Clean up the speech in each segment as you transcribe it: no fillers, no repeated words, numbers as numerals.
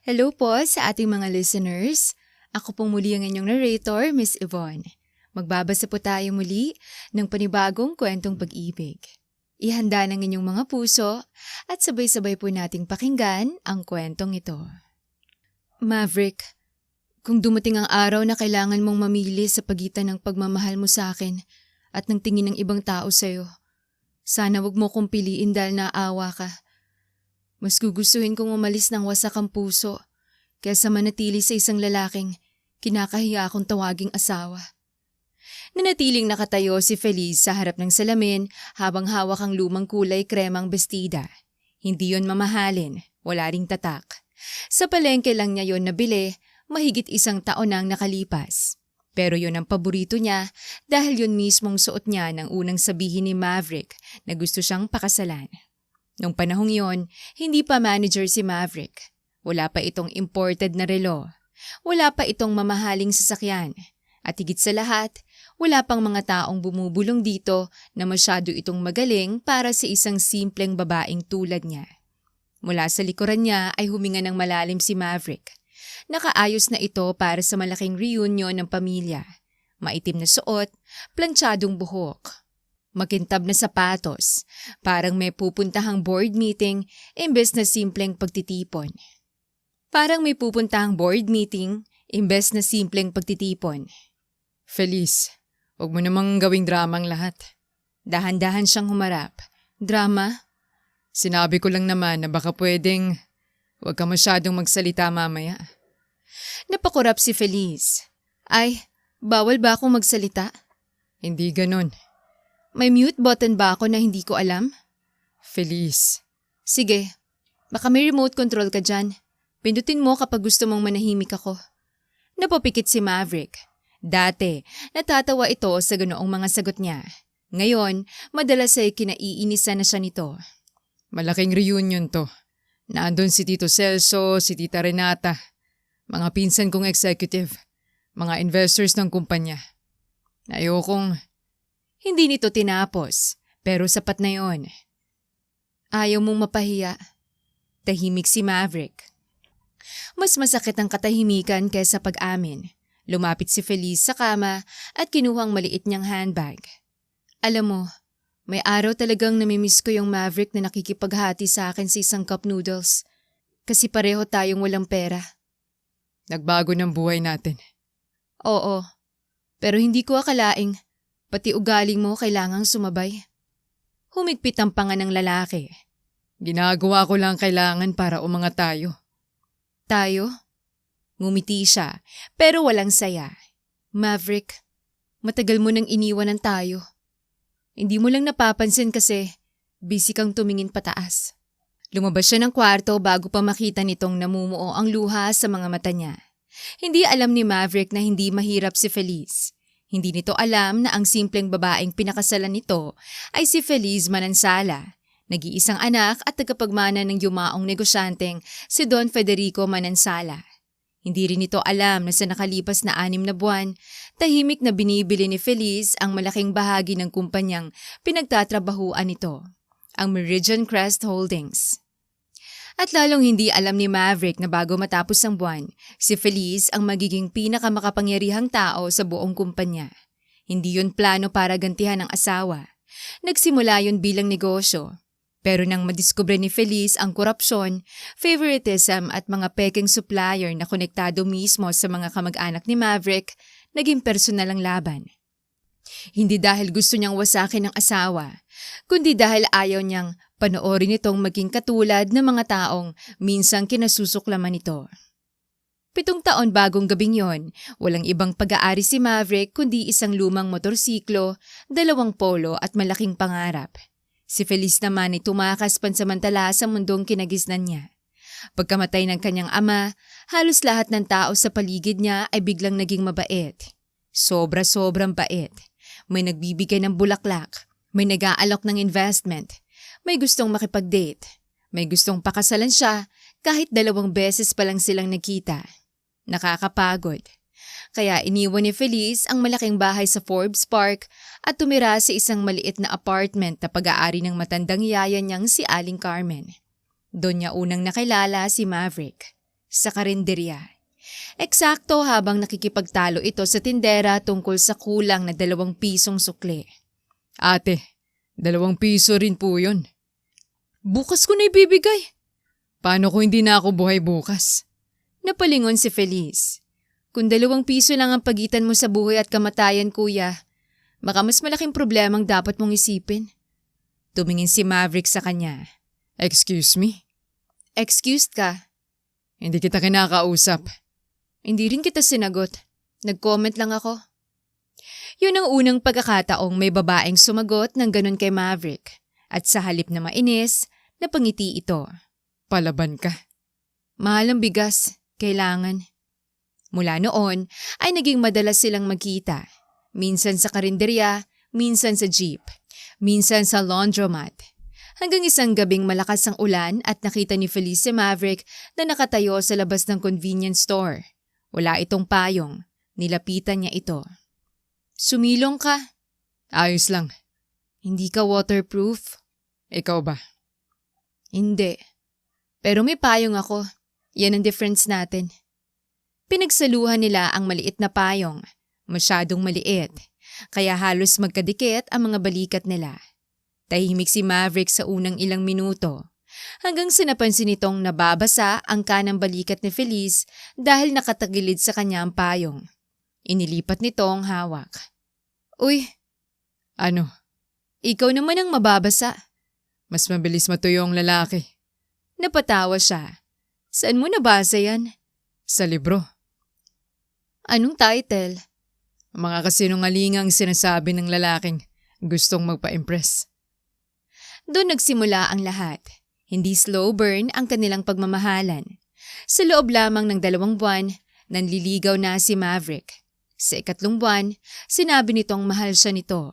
Hello po sa ating mga listeners. Ako pong muli ang inyong narrator, Miss Yvonne. Magbabasa po tayo muli ng panibagong kwentong pag-ibig. Ihanda ng inyong mga puso at sabay-sabay po nating pakinggan ang kwentong ito. Maverick, kung dumating ang araw na kailangan mong mamili sa pagitan ng pagmamahal mo sa akin at ng tingin ng ibang tao sa'yo, sana wag mo kong piliin dahil naawa ka. Mas gugustuhin kong umalis ng wasak ang puso kaysa manatili sa isang lalaking kinakahiya akong tawaging asawa. Nanatiling nakatayo si Feliz sa harap ng salamin habang hawak ang lumang kulay kremang bestida. Hindi yon mamahalin, wala ring tatak. Sa palengke lang niya yon nabili, mahigit 1 taon nang nakalipas. Pero yon ang paborito niya dahil yon mismong suot niya nang unang sabihin ni Maverick na gusto siyang pakasalan. Nung panahong yon, hindi pa manager si Maverick. Wala pa itong imported na relo. Wala pa itong mamahaling sasakyan. At higit sa lahat, wala pang mga taong bumubulong dito na masyado itong magaling para sa isang simpleng babaeng tulad niya. Mula sa likuran niya ay huminga ng malalim si Maverick. Nakaayos na ito para sa malaking reunion ng pamilya. Maitim na suot, plantsadong buhok. Makintab na sapatos, parang may pupuntahang board meeting imbes na simpleng pagtitipon. Feliz, huwag mo namang gawing drama ang lahat. Dahan-dahan siyang humarap. Drama? Sinabi ko lang naman na baka pwedeng huwag ka masyadong magsalita mamaya. Napakurap si Feliz. Ay, bawal ba akong magsalita? Hindi ganon. May mute button ba ako na hindi ko alam? Feliz. Sige, baka may remote control ka dyan. Pindutin mo kapag gusto mong manahimik ako. Napapikit si Maverick. Dati, natatawa ito sa ganoong mga sagot niya. Ngayon, madalas ay kinaiinisan na siya nito. Malaking reunion to. Naandun si Tito Celso, si Tita Renata, mga pinsan kong executive, mga investors ng kumpanya. Ayokong... Hindi nito tinapos, pero sapat na yon. Ayaw mong mapahiya. Tahimik si Maverick. Mas masakit ang katahimikan kaysa pag-amin. Lumapit si Feliz sa kama at kinuhang maliit niyang handbag. Alam mo, may araw talagang namimiss ko yung Maverick na nakikipaghati sa akin sa isang cup noodles. Kasi pareho tayong walang pera. Nagbago ng buhay natin. Oo, pero hindi ko akalaing pati ugaling mo kailangang sumabay. Humigpit ang panga ng lalaki. Ginagawa ko lang kailangan para umangat tayo. Tayo? Ngumiti siya, pero walang saya. Maverick, matagal mo nang iniwan ng tayo. Hindi mo lang napapansin kasi busy kang tumingin pataas. Lumabas siya ng kwarto bago pa makita nitong namumuo ang luha sa mga mata niya. Hindi alam ni Maverick na hindi mahirap si Feliz. Hindi nito alam na ang simpleng babaeng pinakasalan nito ay si Feliz Manansala, nag-iisang anak at tagapagmana ng yumaong negosyanteng si Don Federico Manansala. Hindi rin nito alam na sa nakalipas na 6 na buwan, tahimik na binibili ni Feliz ang malaking bahagi ng kumpanyang pinagtatrabahuan nito, ang Meridian Crest Holdings. At lalong hindi alam ni Maverick na bago matapos ang buwan, si Feliz ang magiging pinakamakapangyarihang tao sa buong kumpanya. Hindi yun plano para gantihan ang asawa. Nagsimula yun bilang negosyo. Pero nang madiskubre ni Feliz ang korupsyon, favoritism at mga peking supplier na konektado mismo sa mga kamag-anak ni Maverick, naging personal ang laban. Hindi dahil gusto niyang wasakin ang asawa, kundi dahil ayaw niyang panoorin itong maging katulad ng mga taong minsang kinasusuklaman nito. 7 taon bagong gabing yon, walang ibang pag-aari si Maverick kundi isang lumang motorsiklo, 2 polo at malaking pangarap. Si Feliz naman ay tumakas pansamantala sa mundong kinagisnan niya. Pagkamatay ng kanyang ama, halos lahat ng tao sa paligid niya ay biglang naging mabait. Sobra-sobrang bait. May nagbibigay ng bulaklak, may nag-aalok ng investment, may gustong makipag-date, may gustong pakasalan siya kahit 2 beses pa lang silang nakita. Nakakapagod. Kaya iniwan ni Feliz ang malaking bahay sa Forbes Park at tumira sa isang maliit na apartment na pag-aari ng matandang yaya niyang si Aling Carmen. Doon niya unang nakilala si Maverick. sa karinderya. Eksakto habang nakikipagtalo ito sa tindera tungkol sa kulang na 2 pisong sukli. Ate, 2 piso rin po yun. Bukas ko na ibibigay. Paano kung hindi na ako buhay bukas? Napalingon si Feliz. Kung 2 piso lang ang pagitan mo sa buhay at kamatayan, kuya, baka mas malaking problemang dapat mong isipin. Tumingin si Maverick sa kanya. Excuse me? Excused ka. Hindi kita kinakausap. Hindi rin kita sinagot. Nag-comment lang ako. Yun ang unang pagkakataong may babaeng sumagot ng ganun kay Maverick. At sa halip na mainis, napangiti ito. Palaban ka. Mahal ang bigas. Kailangan. Mula noon ay naging madalas silang magkita. Minsan sa karinderya, minsan sa jeep, minsan sa laundromat. Hanggang isang gabing malakas ang ulan at nakita ni Feliz si Maverick na nakatayo sa labas ng convenience store. Wala itong payong. Nilapitan niya ito. Sumilong ka. Ayos lang. Hindi ka waterproof? Ikaw ba? Hindi. Pero may payong ako. Yan ang difference natin. Pinagsaluhan nila ang maliit na payong. Masyadong maliit. Kaya halos magkadikit ang mga balikat nila. Tahimik si Maverick sa unang ilang minuto. Hanggang sinapansin nitong nababasa ang kanang balikat ni Feliz dahil nakatagilid sa kanya ang payong. Inilipat nito ang hawak. Uy! Ano? Ikaw naman ang mababasa. Mas mabilis matuyo ang lalaki. Napatawa siya. Saan mo nabasa yan? Sa libro. Anong title? Mga kasinungalingang sinasabi ng lalaking gustong magpa-impress. Doon nagsimula ang lahat. Hindi slow burn ang kanilang pagmamahalan. Sa loob lamang ng 2 buwan, nanliligaw na si Maverick. Sa 3 buwan, sinabi nitong mahal siya nito.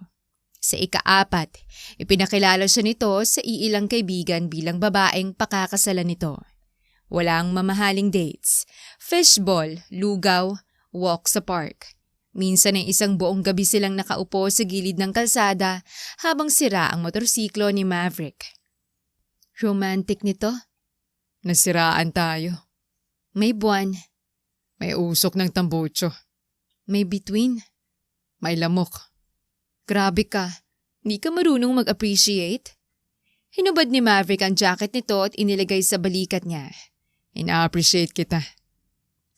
Sa 4, ipinakilala siya nito sa iilang kaibigan bilang babaeng pakakasalan nito. Walang mamahaling dates, fishball, lugaw, walk sa park. Minsan ay isang buong gabi silang nakaupo sa gilid ng kalsada habang sira ang motorsiklo ni Maverick. Romantic nito? Nasiraan tayo. May buwan. May usok ng tambucho. May bituin. May lamok. Grabe ka. Hindi ka marunong mag-appreciate? Hinubad ni Maverick ang jacket nito at inilagay sa balikat niya. Ina-appreciate kita.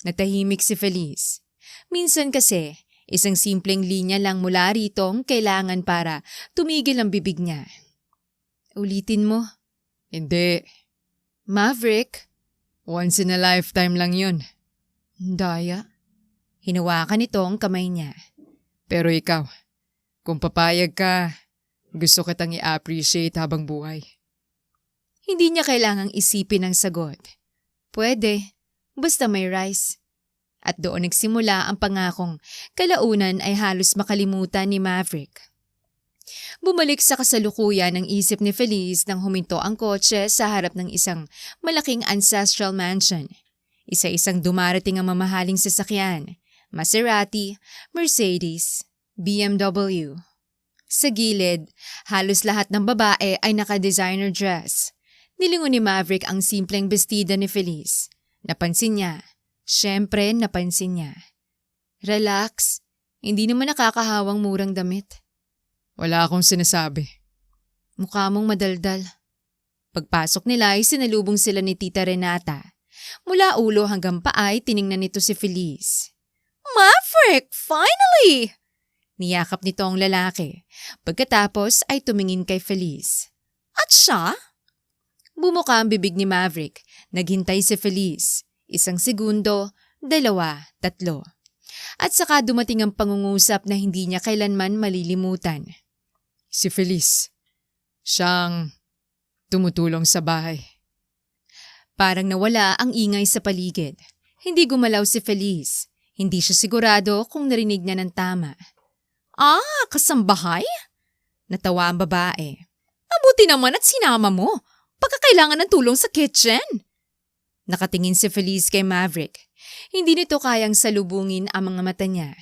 Natahimik si Feliz. Minsan kasi, isang simpleng linya lang mula rito ang kailangan para tumigil ang bibig niya. Ulitin mo. Hindi. Maverick. Once in a lifetime lang yun. Daya. Hinawakan nito ang kamay niya. Pero ikaw, kung papayag ka, gusto kitang i-appreciate habang buhay. Hindi niya kailangang isipin ang sagot. Pwede, basta may rice. At doon nagsimula ang pangakong kalaunan ay halos makalimutan ni Maverick. Bumalik sa kasalukuyan ang isip ni Feliz nang huminto ang kotse sa harap ng isang malaking ancestral mansion. Isa-isang dumarating ang mamahaling sasakyan, Maserati, Mercedes, BMW. Sa gilid, halos lahat ng babae ay naka-designer dress. Nilingon ni Maverick ang simpleng bestida ni Feliz. Napansin niya. Siyempre, napansin niya. Relax. Hindi naman nakakahawang murang damit. Wala akong sinasabi. Mukha mong madaldal. Pagpasok nila ay sinalubong sila ni Tita Renata. Mula ulo hanggang paay tiningnan nito si Feliz. Maverick! Finally! Niyakap nito ang lalaki. Pagkatapos ay tumingin kay Feliz. At siya? Bumuka ang bibig ni Maverick. Naghintay si Feliz. 1 segundo, 2, 3. At saka dumating ang pangungusap na hindi niya kailanman malilimutan. Si Feliz. Siyang tumutulong sa bahay. Parang nawala ang ingay sa paligid. Hindi gumalaw si Feliz. Hindi siya sigurado kung narinig niya ng tama. Kasambahay? Natawa ang babae. Mabuti naman at sinama mo. Pagkakailangan ng tulong sa kitchen. Nakatingin si Feliz kay Maverick. Hindi nito kayang salubungin ang mga mata niya.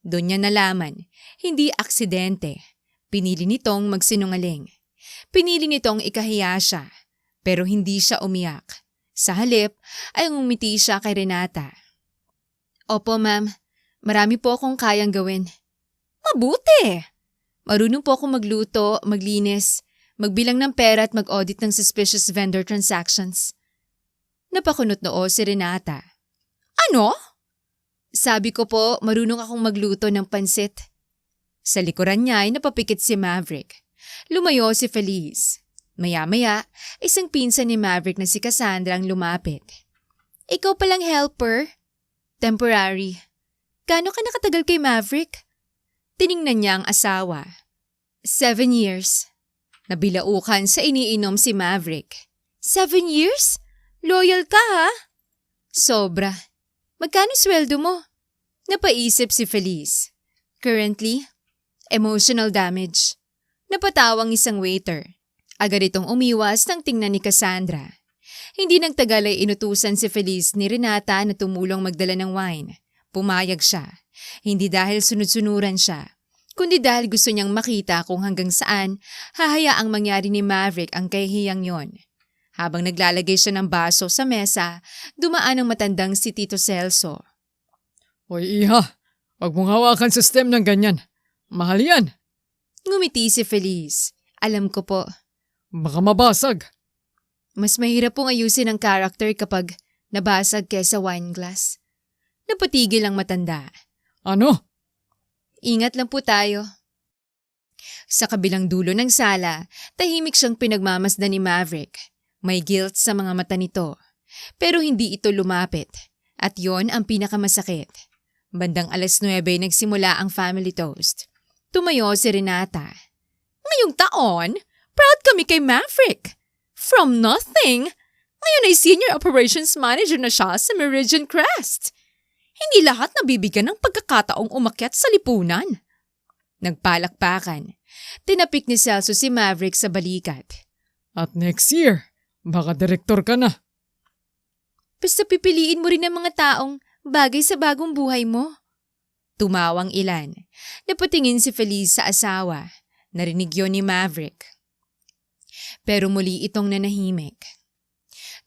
Doon niya nalaman, hindi aksidente. Pinili nitong magsinungaling. Pinili nitong ikahiya siya. Pero hindi siya umiyak. Sa halip ay ngumiti siya kay Renata. Opo ma'am, marami po akong kayang gawin. Mabuti! Marunong po akong magluto, maglinis, magbilang ng pera at mag-audit ng suspicious vendor transactions. Napakunot noo si Renata. Ano? Sabi ko po, marunong akong magluto ng pansit. Sa likuran niya ay napapikit si Maverick. Lumayo si Feliz. Maya-maya, isang pinsan ni Maverick na si Cassandra ang lumapit. Ikaw palang helper? Temporary. Gaano ka nakatagal kay Maverick? Tiningnan niya ang asawa. 7 years. Nabilaukan sa iniinom si Maverick. 7 years? Loyal ka ha? Sobra. Magkano sweldo mo? Napaisip si Feliz. Currently, emotional damage. Napatawang isang waiter. Agad itong umiwas nang tingnan ni Cassandra. Hindi nagtagal ay inutusan si Feliz ni Renata na tumulong magdala ng wine. Pumayag siya. Hindi dahil sunod-sunuran siya, kundi dahil gusto niyang makita kung hanggang saan hahayaang mangyari ni Maverick ang kahihiyang yon. Habang naglalagay siya ng baso sa mesa, dumaan ang matandang si Tito Celso. Hoy iha, wag mong hawakan sa stem ng ganyan. Mahal yan. Ngumiti si Feliz. Alam ko po. Baka mabasag. Mas mahirap pong ayusin ang character kapag nabasag kesa wine glass. Napatigil ang matanda. Ano? Ingat lang po tayo. Sa kabilang dulo ng sala, tahimik siyang pinagmamasdan ni Maverick. May guilt sa mga mata nito. Pero hindi ito lumapit. At yon ang pinakamasakit. Bandang 9:00 nagsimula ang family toast. Tumayo si Renata. Ngayong taon, proud kami kay Maverick. From nothing, ngayon ay Senior Operations Manager na siya sa Meridian Crest. Hindi lahat nabibigyan ng pagkakataong umakyat sa lipunan. Nagpalakpakan. Tinapik ni Celso si Maverick sa balikat. At next year, baka direktor ka na. Basta pipiliin mo rin ang mga taong bagay sa bagong buhay mo. Tumawang ilan. Napatingin si Feliz sa asawa. Narinig yun ni Maverick. Pero muli itong nanahimik.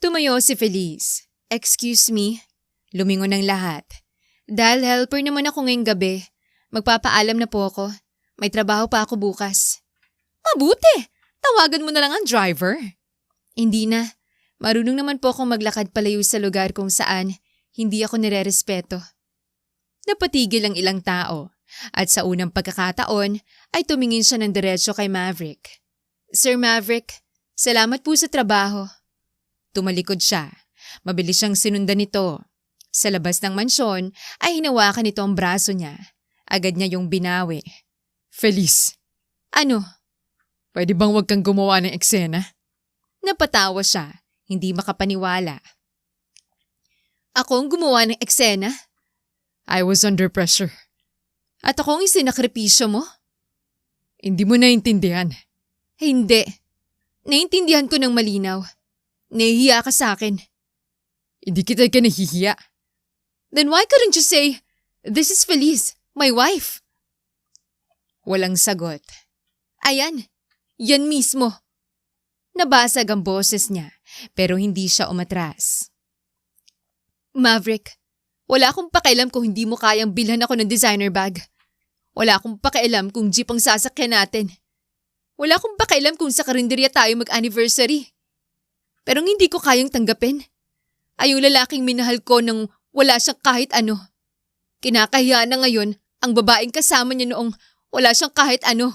Tumayo si Feliz. Excuse me. Lumingon ng lahat. Dahil helper naman ako ngayong gabi. Magpapaalam na po ako. May trabaho pa ako bukas. Mabuti! Tawagan mo na lang ang driver. Hindi na. Marunong naman po akong maglakad palayo sa lugar kung saan hindi ako nirerespeto. Napatigil ang ilang tao at sa unang pagkakataon ay tumingin siya ng diretso kay Maverick. Sir Maverick, salamat po sa trabaho. Tumalikod siya. Mabilis siyang sinundan nito. Sa labas ng mansyon ay hinawakan nito ang braso niya. Agad niya yung binawi. Feliz. Ano? Pwede bang wag kang gumawa ng eksena? Napatawa siya, hindi makapaniwala. Ako ang gumawa ng eksena? I was under pressure. At ako ang isinakripisyo mo? Hindi mo naintindihan. Hindi. Naintindihan ko ng malinaw. Nahihiya ka sa akin. Hindi kita ka nahihiya. Then why couldn't you say, this is Feliz, my wife? Walang sagot. Ayan, yan mismo. Nabasag ang boses niya, pero hindi siya umatras. Maverick, wala akong pakialam kung hindi mo kayang bilhan ako ng designer bag. Wala akong pakialam kung jeep ang sasakyan natin. Wala akong pakialam kung sa karinderya tayo mag-anniversary. Pero hindi ko kayang tanggapin. Ay yung lalaking minahal ko nang wala siyang kahit ano. Kinakahiya na ngayon ang babaeng kasama niya noong wala siyang kahit ano.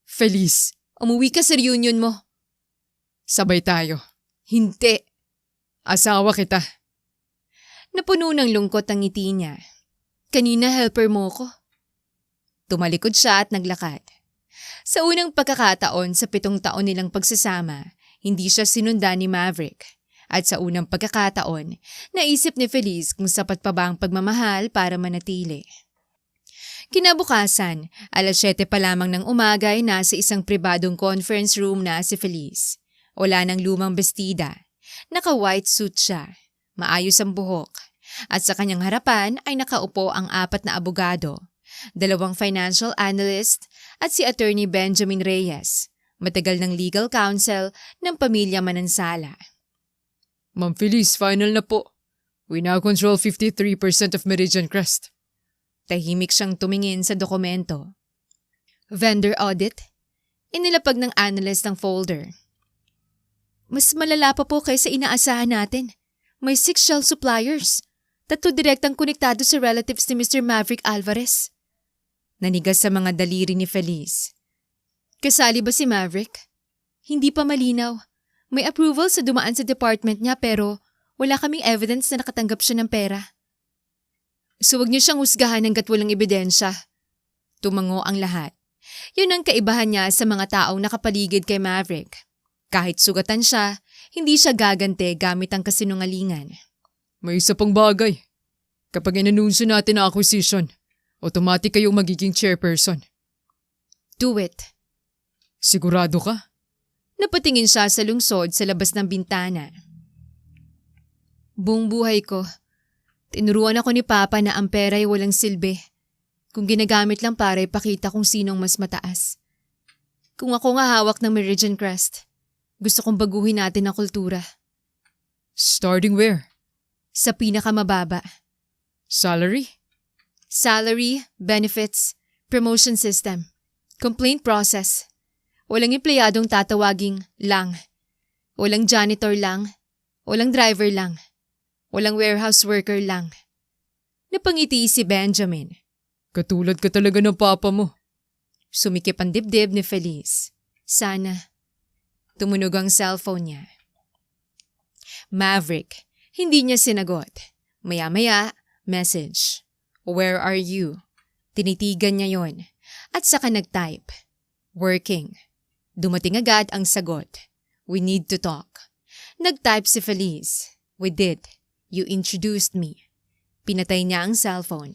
Feliz. Umuwi ka sa reunion mo. Sabay tayo. Hindi. Asawa kita. Napuno ng lungkot ang ngiti niya. Kanina helper mo ko. Tumalikod siya at naglakad. Sa unang pagkakataon sa 7 taon nilang pagsasama, hindi siya sinundan ni Maverick. At sa unang pagkakataon, naisip ni Feliz kung sapat pa ba ang pagmamahal para manatili. Kinabukasan, 7:00 pa lamang ng umaga ay nasa isang pribadong conference room na si Feliz. Wala ng lumang bestida. Naka-white suit siya. Maayos ang buhok. At sa kanyang harapan ay nakaupo ang 4 na abogado, 2 financial analyst at si Attorney Benjamin Reyes, matagal ng legal counsel ng pamilya Manansala. Ma'am Feliz, final na po. We now control 53% of Meridian Crest. Tahimik siyang tumingin sa dokumento. Vendor audit? Inilapag ng analyst ang folder. Mas malala pa po kaysa inaasahan natin. May 6 shell suppliers. 3 direktang konektado sa relatives ni Mr. Maverick Alvarez. Nanigas sa mga daliri ni Feliz. Kasali ba si Maverick? Hindi pa malinaw. May approval sa dumaan sa department niya pero wala kaming evidence na nakatanggap siya ng pera. So wag niyo siyang husgahan hanggat walang ebidensya. Tumango ang lahat. Yun ang kaibahan niya sa mga taong nakapaligid kay Maverick. Kahit sugatan siya, hindi siya gagante gamit ang kasinungalingan. May isa pang bagay. Kapag inanunsyo natin ang acquisition, automatic kayong magiging chairperson. Do it. Sigurado ka? Napatingin siya sa lungsod sa labas ng bintana. Buong buhay ko, tinuruan ako ni Papa na ang pera ay walang silbi. Kung ginagamit lang para ipakita kung sinong mas mataas. Kung ako nga hawak ng Meridian Crest, gusto kong baguhin natin ang kultura. Starting where? Sa pinakamababa. Salary? Salary, benefits, promotion system, complaint process. Walang empleyadong tatawaging lang. Walang janitor lang. Walang driver lang. Walang warehouse worker lang. Napangiti si Benjamin. Katulad ka talaga ng papa mo. Sumikip ang dibdib ni Feliz. Sana. Tumunog ang cellphone niya. Maverick, hindi niya sinagot. Maya-maya, message. Where are you? Tinitigan niya yon. At saka nag-type. Working. Dumating agad ang sagot. We need to talk. Nag-type si Feliz. We did. You introduced me. Pinatay niya ang cellphone.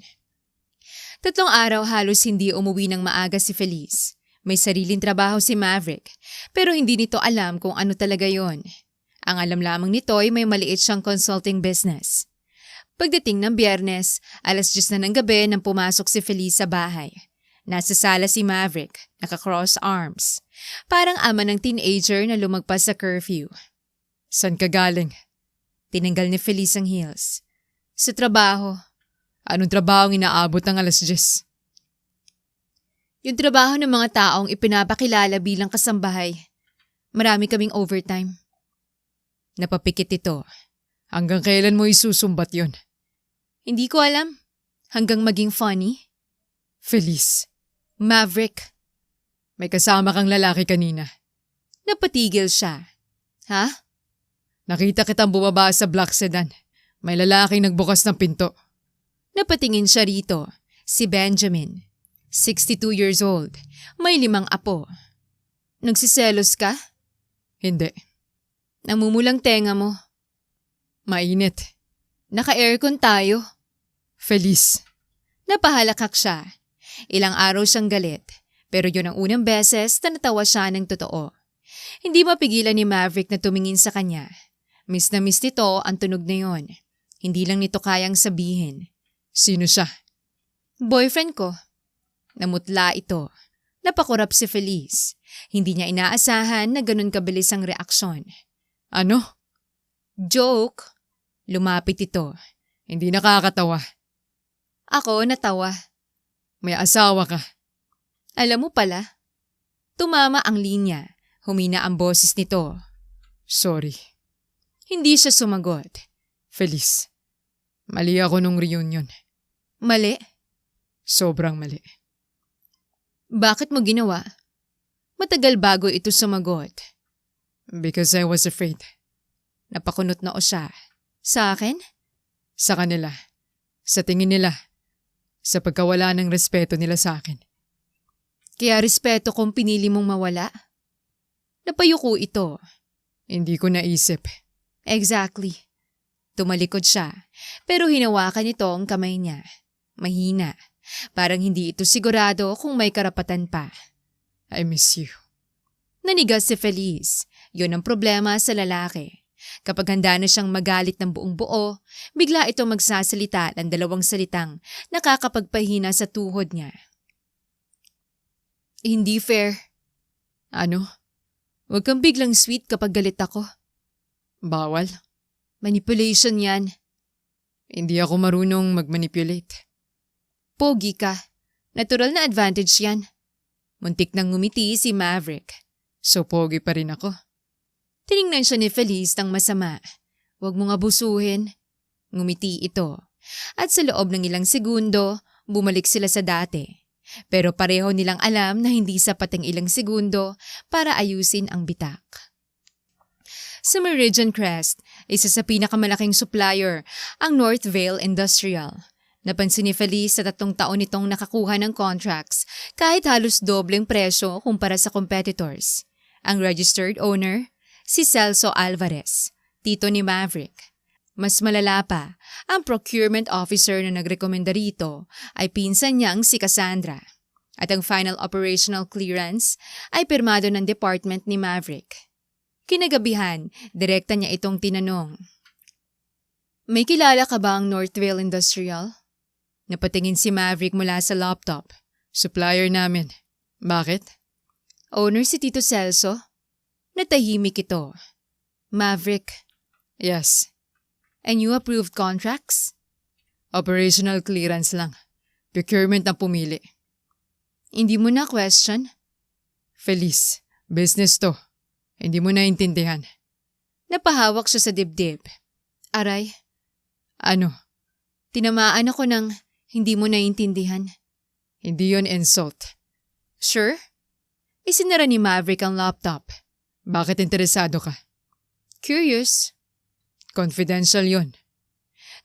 3 araw halos hindi umuwi ng maaga si Feliz. May sariling trabaho si Maverick, pero hindi nito alam kung ano talaga yon. Ang alam lamang nito ay may maliit siyang consulting business. Pagdating ng Biyernes, 10:00 na ng gabi nang pumasok si Feliz sa bahay. Nasa sala si Maverick, naka-cross arms. Parang ama ng teenager na lumagpas sa curfew. San ka galing? Tinanggal ni Feliz ang heels. Sa trabaho. Anong trabaho ang inaabot ng 10:00? Yung trabaho ng mga taong ipinapakilala bilang kasambahay. Marami kaming overtime. Napapikit ito. Hanggang kailan mo isusumbat yon? Hindi ko alam. Hanggang maging funny. Feliz. Maverick. May kasama kang lalaki kanina. Napatigil siya. Ha? Nakita kitang bumaba sa black sedan. May lalaking nagbukas ng pinto. Napatingin siya rito. Si Benjamin. 62 years old. May 5 apo. Nagsiselos ka? Hindi. Namumulang tenga mo. Mainit. Naka-aircon tayo. Feliz. Napahalakak siya. Ilang araw siyang galit. Pero yun ang unang beses na natawa siya ng totoo. Hindi mapigilan ni Maverick na tumingin sa kanya. Miss na miss nito ang tunog na yon. Hindi lang nito kayang sabihin. Sino siya? Boyfriend ko. Namutla ito. Napakurap si Feliz. Hindi niya inaasahan na ganun kabilis ang reaksyon. Ano? Joke. Lumapit ito. Hindi nakakatawa. Ako natawa. May asawa ka. Alam mo pala. Tumama ang linya. Humina ang boses nito. Sorry. Hindi siya sumagot. Feliz. Mali ako nung reunion. Mali? Sobrang mali. Bakit mo ginawa? Matagal bago ito sumagot. Because I was afraid. Napakunot na o siya. Sa akin? Sa kanila. Sa tingin nila. Sa pagkawala ng respeto nila sa akin. Kaya respeto kung pinili mong mawala? Napayuko ito. Hindi ko naisip. Exactly. Tumalikod siya, pero hinawakan nito ang kamay niya. Mahina. Parang hindi ito sigurado kung may karapatan pa. I miss you. Nanigas si Feliz. Yun ang problema sa lalaki. Kapag handa na siyang magalit ng buong buo, bigla ito magsasalita ng 2 salitang nakakapagpahina sa tuhod niya. Hindi fair. Ano? Huwag kang biglang sweet kapag galit ako. Bawal? Manipulation yan. Hindi ako marunong mag-manipulate. Pogi ka. Natural na advantage yan. Muntik nang ngumiti si Maverick. So pogi pa rin ako. Tiningnan siya ni Feliz ng masama. Huwag mong abusuhin. Ngumiti ito. At sa loob ng ilang segundo, bumalik sila sa dati. Pero pareho nilang alam na hindi sapat ang ilang segundo para ayusin ang bitak. Sa Meridian Crest, isa sa pinakamalaking supplier, ang North Vale Industrial. Napansin ni Feliz sa 3 taon itong nakakuha ng contracts kahit halos dobleng presyo kumpara sa competitors. Ang registered owner, si Celso Alvarez, tito ni Maverick. Mas malala pa, ang procurement officer na nagrekomenda rito ay pinsan niyang si Cassandra. At ang final operational clearance ay pirmado ng department ni Maverick. Kinagabihan, direkta niya itong tinanong. May kilala ka ba ang Northvale Industrial? Napatingin si Maverick mula sa laptop. Supplier namin. Bakit? Owner si Tito Celso? Natahimik ito. Maverick. Yes. And you approved contracts? Operational clearance lang. Procurement na pumili. Hindi mo na question? Feliz, business to. Hindi mo naintindihan. Napahawak siya sa dibdib. Aray. Ano? Tinamaan ako ng hindi mo naintindihan. Hindi yon insult. Sure? Isinara ni Maverick ang laptop. Bakit interesado ka? Curious. Confidential yon.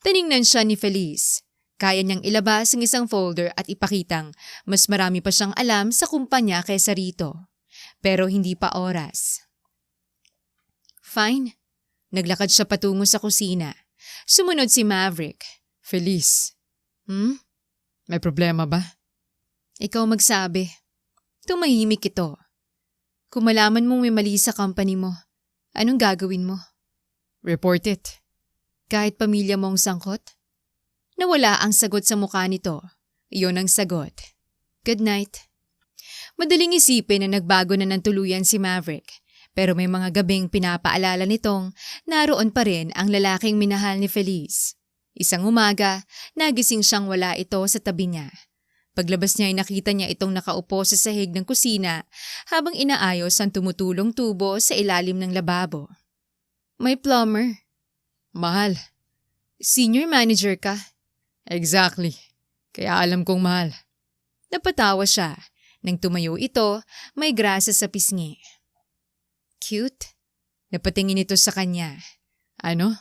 Tiningnan siya ni Feliz. Kaya niyang ilabas ang isang folder at ipakitang mas marami pa siyang alam sa kumpanya kaysa rito. Pero hindi pa oras. Fine. Naglakad siya patungo sa kusina. Sumunod si Maverick. Feliz. May problema ba? Ikaw magsabi. Tumahimik ito. Kung malaman mong may mali sa company mo, anong gagawin mo? Report it. Kahit pamilya mo ang sangkot? Nawala ang sagot sa mukha nito. Iyon ang sagot. Good night. Madaling isipin na nagbago na ng tuluyan si Maverick. Pero may mga gabing pinapaalala nitong naroon pa rin ang lalaking minahal ni Feliz. Isang umaga, nagising siyang wala ito sa tabi niya. Paglabas niya ay nakita niya itong nakaupo sa sahig ng kusina habang inaayos ang tumutulong tubo sa ilalim ng lababo. May plumber. Mahal. Senior manager ka. Exactly. Kaya alam kong mahal. Napatawa siya. Nang tumayo ito, may grasa sa pisngi. Cute. Napatingin ito sa kanya. Ano?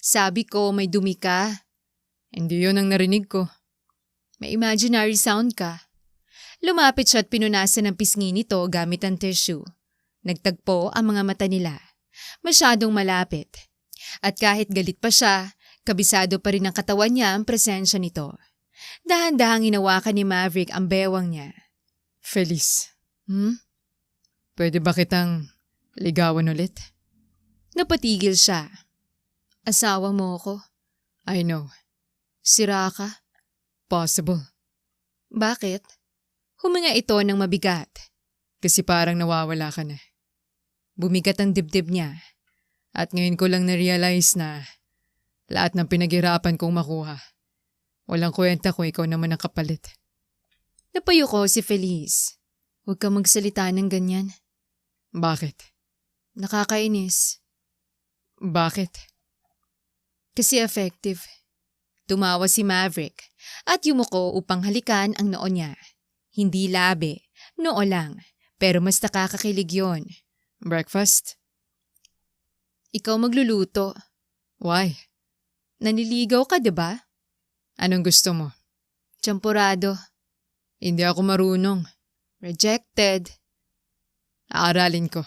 Sabi ko may dumi ka. Hindi yun ang narinig ko. May imaginary sound ka. Lumapit siya at pinunasan ang pisngi nito gamit ang tissue. Nagtagpo ang mga mata nila. Masyadong malapit. At kahit galit pa siya, kabisado pa rin ang katawan niya ang presensya nito. Dahan-dahang hinawakan ni Maverick ang bewang niya. Feliz. Pwede ba kitang ligawan ulit? Napatigil siya. Asawa mo ko. I know. Sira ka. Possible. Bakit? Huminga ito ng mabigat. Kasi parang nawawala ka na. Bumigat ang dibdib niya. At ngayon ko lang na-realize na lahat ng pinaghirapan kong makuha. Walang kwenta kung ikaw naman ang kapalit. Napayo ko si Feliz. Huwag ka magsalita ng ganyan. Bakit? Nakakainis. Bakit? Kasi effective. Tumawa si Maverick at yumuko upang halikan ang noo niya. Hindi labi, noo lang, pero mas nakakakilig yun. Breakfast? Ikaw magluluto. Why? Naniligaw ka, diba? Anong gusto mo? Champurado. Hindi ako marunong. Rejected. Aaralin ko.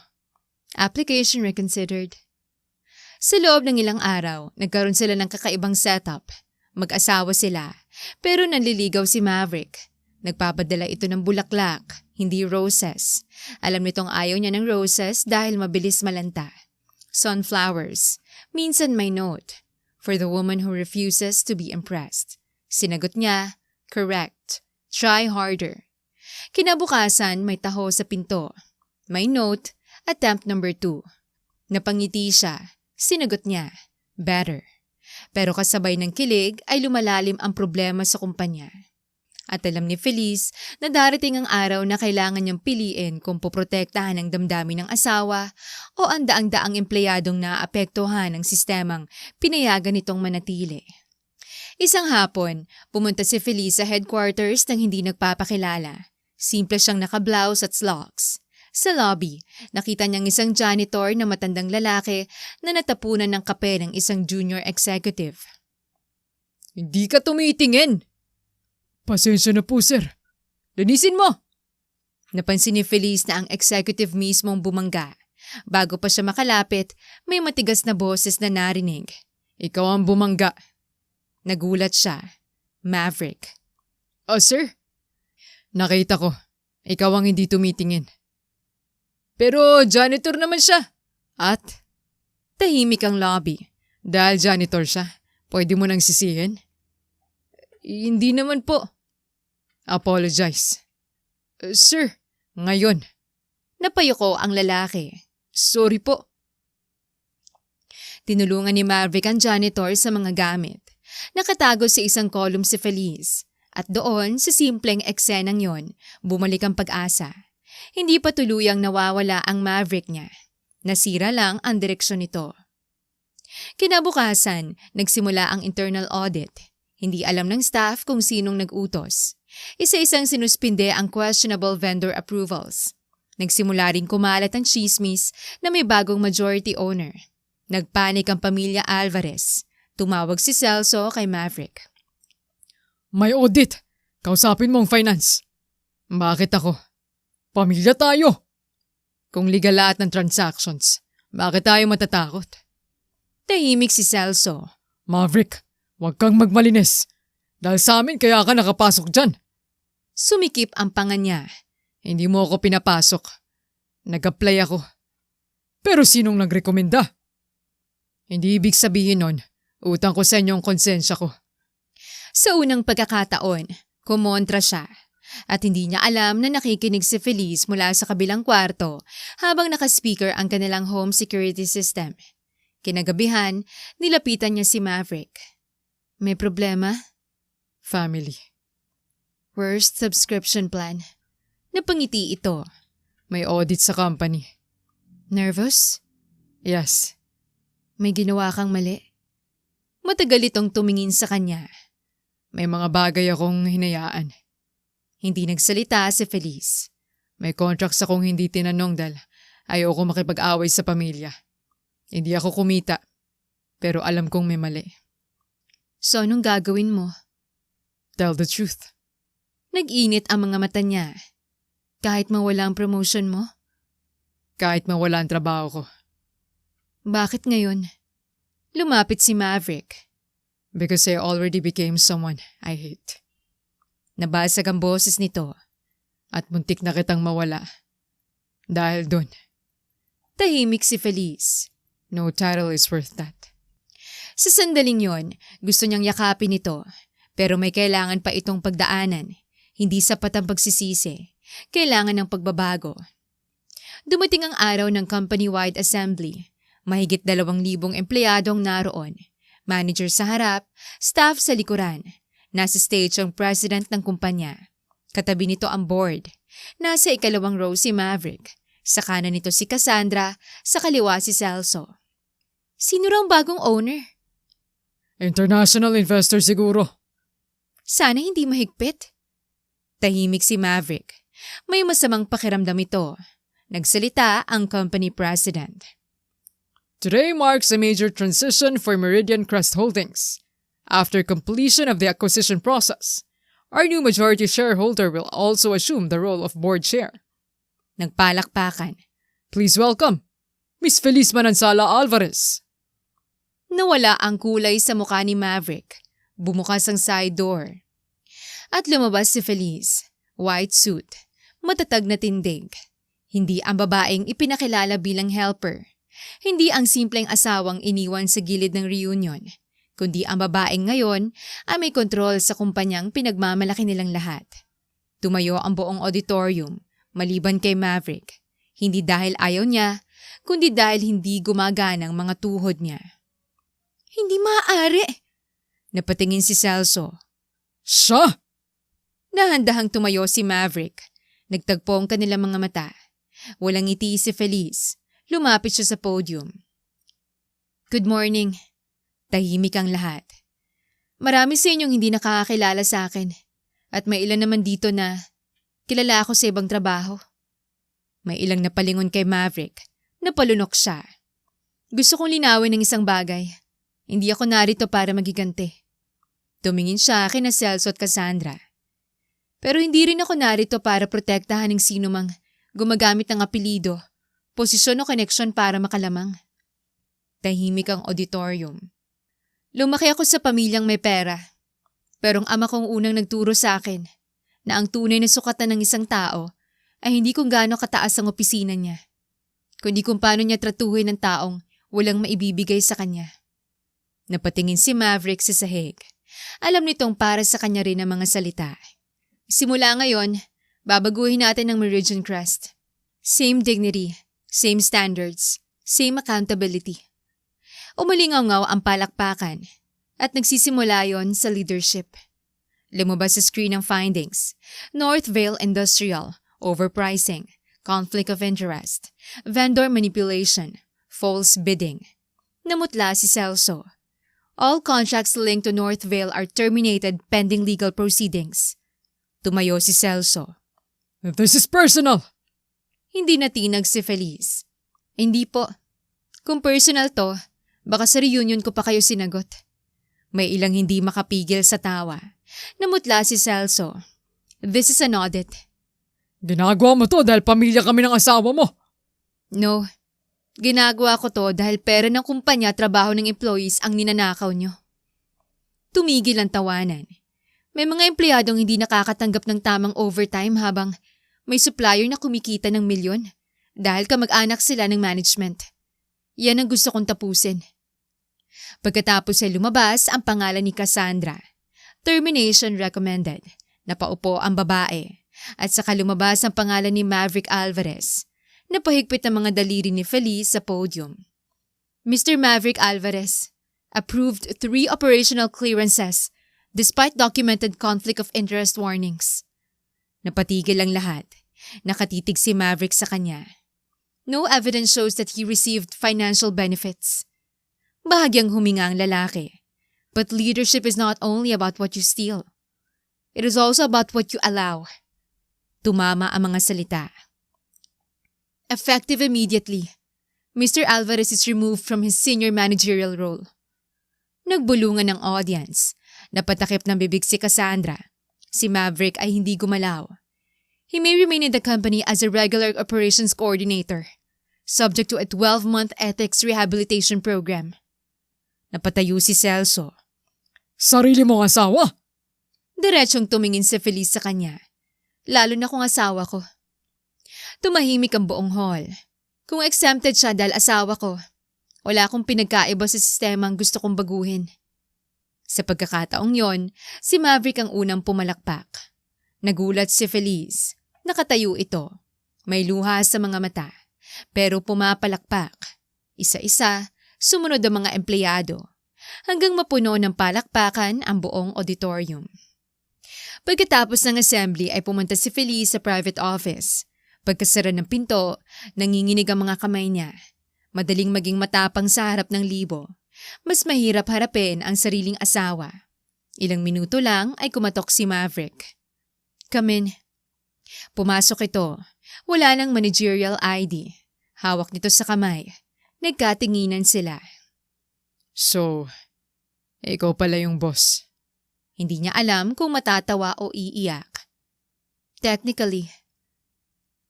Application reconsidered. Sa loob ng ilang araw, nagkaroon sila ng kakaibang setup. Mag-asawa sila, pero nanliligaw si Maverick. Nagpapadala ito ng bulaklak, hindi roses. Alam nitong ayaw niya ng roses dahil mabilis malanta. Sunflowers. Minsan may note. For the woman who refuses to be impressed. Sinagot niya, correct. Try harder. Kinabukasan, may taho sa pinto. May note, attempt number 2. Napangiti siya. Sinagot niya, better. Pero kasabay ng kilig ay lumalalim ang problema sa kumpanya. At alam ni Feliz na darating ang araw na kailangan niyang piliin kung poprotektahan ang damdamin ng asawa o ang daang-daang empleyadong naapektuhan ng sistemang pinayagan nitong manatili. Isang hapon, pumunta si Feliz sa headquarters nang hindi nagpapakilala. Simple siyang naka-blouse at slacks. Sa lobby, nakita niyang isang janitor na matandang lalaki na natapunan ng kape ng isang junior executive. Hindi ka tumitingin! Pasensya na po, sir. Linisin mo! Napansin ni Feliz na ang executive mismong bumangga. Bago pa siya makalapit, may matigas na boses na narinig. Ikaw ang bumangga. Nagulat siya. Maverick. Sir? Nakita ko. Ikaw ang hindi tumitingin. Pero janitor naman siya. At? Tahimik ang lobby. Dahil janitor siya, pwede mo nang sisihin? Hindi naman po. Apologize. Sir, ngayon. Napayuko ang lalaki. Sorry po. Tinulungan ni Maverick ang janitor sa mga gamit. Nakatago sa isang column si Feliz. At doon, sa simpleng eksenang yon, bumalik ang pag-asa. Hindi pa tuluyang nawawala ang Maverick niya. Nasira lang ang direksyon nito. Kinabukasan, nagsimula ang internal audit. Hindi alam ng staff kung sinong nag-utos. Isa-isang sinuspinde ang questionable vendor approvals. Nagsimula rin kumalat ang chismis na may bagong majority owner. Nagpanik ang pamilya Alvarez. Tumawag si Celso kay Maverick. May audit. Kausapin mo ang finance. Bakit ako? Pamilya tayo. Kung legal lahat ng transactions, bakit tayo matatakot? Tahimik si Celso. Maverick, huwag kang magmalinis. Dahil sa amin kaya ka nakapasok dyan. Sumikip ang panga niya. Hindi mo ako pinapasok. Nag-apply ako. Pero sinong nagrekomenda? Hindi ibig sabihin nun, utang ko sa inyo ang konsensya ko. Sa unang pagkakataon, kumontra siya. At hindi niya alam na nakikinig si Feliz mula sa kabilang kwarto habang nakaspeaker ang kanilang home security system. Kinagabihan, nilapitan niya si Maverick. May problema? Family. Worst subscription plan. Napangiti ito. May audit sa company. Nervous? Yes. May ginawa kang mali? Matagal itong tumingin sa kanya. May mga bagay akong hinayaan. Hindi nagsalita si Feliz. May contracts akong hindi tinanong dahil ayoko makipag-away sa pamilya. Hindi ako kumita, pero alam kong may mali. So anong gagawin mo? Tell the truth. Nag-init ang mga mata niya. Kahit mawala ang promotion mo? Kahit mawala ang trabaho ko. Bakit ngayon? Lumapit si Maverick. Because I already became someone I hate. Nabasag ang boses nito. At muntik na kitang mawala. Dahil dun. Tahimik si Feliz. No title is worth that. Sa sandaling yon, gusto niyang yakapin ito. Pero may kailangan pa itong pagdaanan. Hindi sapat ang pagsisisi. Kailangan ng pagbabago. Dumating ang araw ng company-wide assembly. Mahigit 2,000 empleyadong naroon. Manager sa harap, staff sa likuran. Nasa stage ang president ng kumpanya. Katabi nito ang board. Nasa ikalawang row si Maverick. Sa kanan nito si Cassandra, sa kaliwa si Celso. Sino raw ang bagong owner? International investor siguro. Sana hindi mahigpit. Tahimik si Maverick. May masamang pakiramdam ito. Nagsalita ang company president. Today marks a major transition for Meridian Crest Holdings. After completion of the acquisition process, our new majority shareholder will also assume the role of board chair. Nagpalakpakan. Please welcome, Miss Feliz Manansala Alvarez. Nawala ang kulay sa mukha ni Maverick. Bumukas ang side door. At lumabas si Feliz. White suit. Matatag na tindig. Hindi ang babaeng ipinakilala bilang helper. Hindi ang simpleng asawang iniwan sa gilid ng reunion. Kundi ang babaeng ngayon ay may kontrol sa kumpanyang pinagmamalaki nilang lahat. Tumayo ang buong auditorium, maliban kay Maverick. Hindi dahil ayaw niya, kundi dahil hindi gumagana ang mga tuhod niya. Hindi maaari. Napatingin si Celso. Siya! Dahan-dahang tumayo si Maverick. Nagtagpo ang kanilang mga mata. Walang ngiti si Feliz. Lumapit siya sa podium. Good morning. Tahimik ang lahat. Marami sa inyong hindi nakakakilala sa akin. At may ilan naman dito na kilala ako sa ibang trabaho. May ilang napalingon kay Maverick. Napalunok siya. Gusto kong linawin ng isang bagay. Hindi ako narito para magiganti. Tumingin siya kina Celso at Cassandra. Pero hindi rin ako narito para protektahan ng sino mang gumagamit ng apelido, posisyon o koneksyon para makalamang. Tahimik ang auditorium. Lumaki ako sa pamilyang may pera. Pero ang ama kong unang nagturo sa akin na ang tunay na sukatan ng isang tao ay hindi kung gaano kataas ang opisina niya, kundi kung paano niya tratuhin ng taong walang maibibigay sa kanya. Napatingin si Maverick sa sahig. Alam nitong para sa kanya rin ang mga salita. Simula ngayon, babaguhin natin ang Meridian Crest. Same dignity, same standards, same accountability. Umalingaw-ngaw ang palakpakan at nagsisimula yon sa leadership. Lumabas sa screen ang findings. Northvale Industrial, overpricing, conflict of interest, vendor manipulation, false bidding. Namutla si Celso. All contracts linked to Northvale are terminated pending legal proceedings. Tumayo si Celso. This is personal! Hindi natinag si Feliz. Hindi po. Kung personal to, baka sa reunion ko pa kayo sinagot. May ilang hindi makapigil sa tawa. Namutla si Celso. This is an audit. Ginagawa mo to dahil pamilya kami ng asawa mo. No. Ginagawa ko to dahil pera ng kumpanya trabaho ng employees ang ninanakaw nyo. Tumigil ang tawanan. May mga empleyadong hindi nakakatanggap ng tamang overtime habang may supplier na kumikita ng milyon dahil kamag-anak sila ng management. Yan ang gusto kong tapusin. Pagkatapos ay lumabas ang pangalan ni Cassandra. Termination recommended. Napaupo ang babae. At saka lumabas ang pangalan ni Maverick Alvarez. Napahigpit ang mga daliri ni Feliz sa podium. Mr. Maverick Alvarez, approved 3 operational clearances despite documented conflict of interest warnings. Napatigil ang lahat. Nakatitig si Maverick sa kanya. No evidence shows that he received financial benefits. Bahagyang huminga ang lalaki. But leadership is not only about what you steal. It is also about what you allow. Tumama ang mga salita. Effective immediately, Mr. Alvarez is removed from his senior managerial role. Nagbulungan ng audience. Napatakip ng bibig si Cassandra. Si Maverick ay hindi gumalaw. He may remain in the company as a regular operations coordinator, subject to a 12-month ethics rehabilitation program. Napatayo si Celso. Sarili mong asawa? Diretsong tumingin si Feliz sa kanya. Lalo na kung asawa ko. Tumahimik ang buong hall. Kung exempted siya dahil asawa ko, wala akong pinagkaiba sa sistema ang gusto kong baguhin. Sa pagkakataong yon, si Maverick ang unang pumalakpak. Nagulat si Feliz. Nakatayo ito. May luha sa mga mata. Pero pumapalakpak. Isa-isa, sumunod ang mga empleyado. Hanggang mapuno ng palakpakan ang buong auditorium. Pagkatapos ng assembly ay pumunta si Feliz sa private office. Pagkasara ng pinto, nanginginig ang mga kamay niya. Madaling maging matapang sa harap ng libo. Mas mahirap harapin ang sariling asawa. Ilang minuto lang ay kumatok si Maverick. Come in. Pumasok ito. Wala nang managerial ID. Hawak nito sa kamay. Nagkatinginan sila. So, ikaw pala yung boss. Hindi niya alam kung matatawa o iiyak. Technically.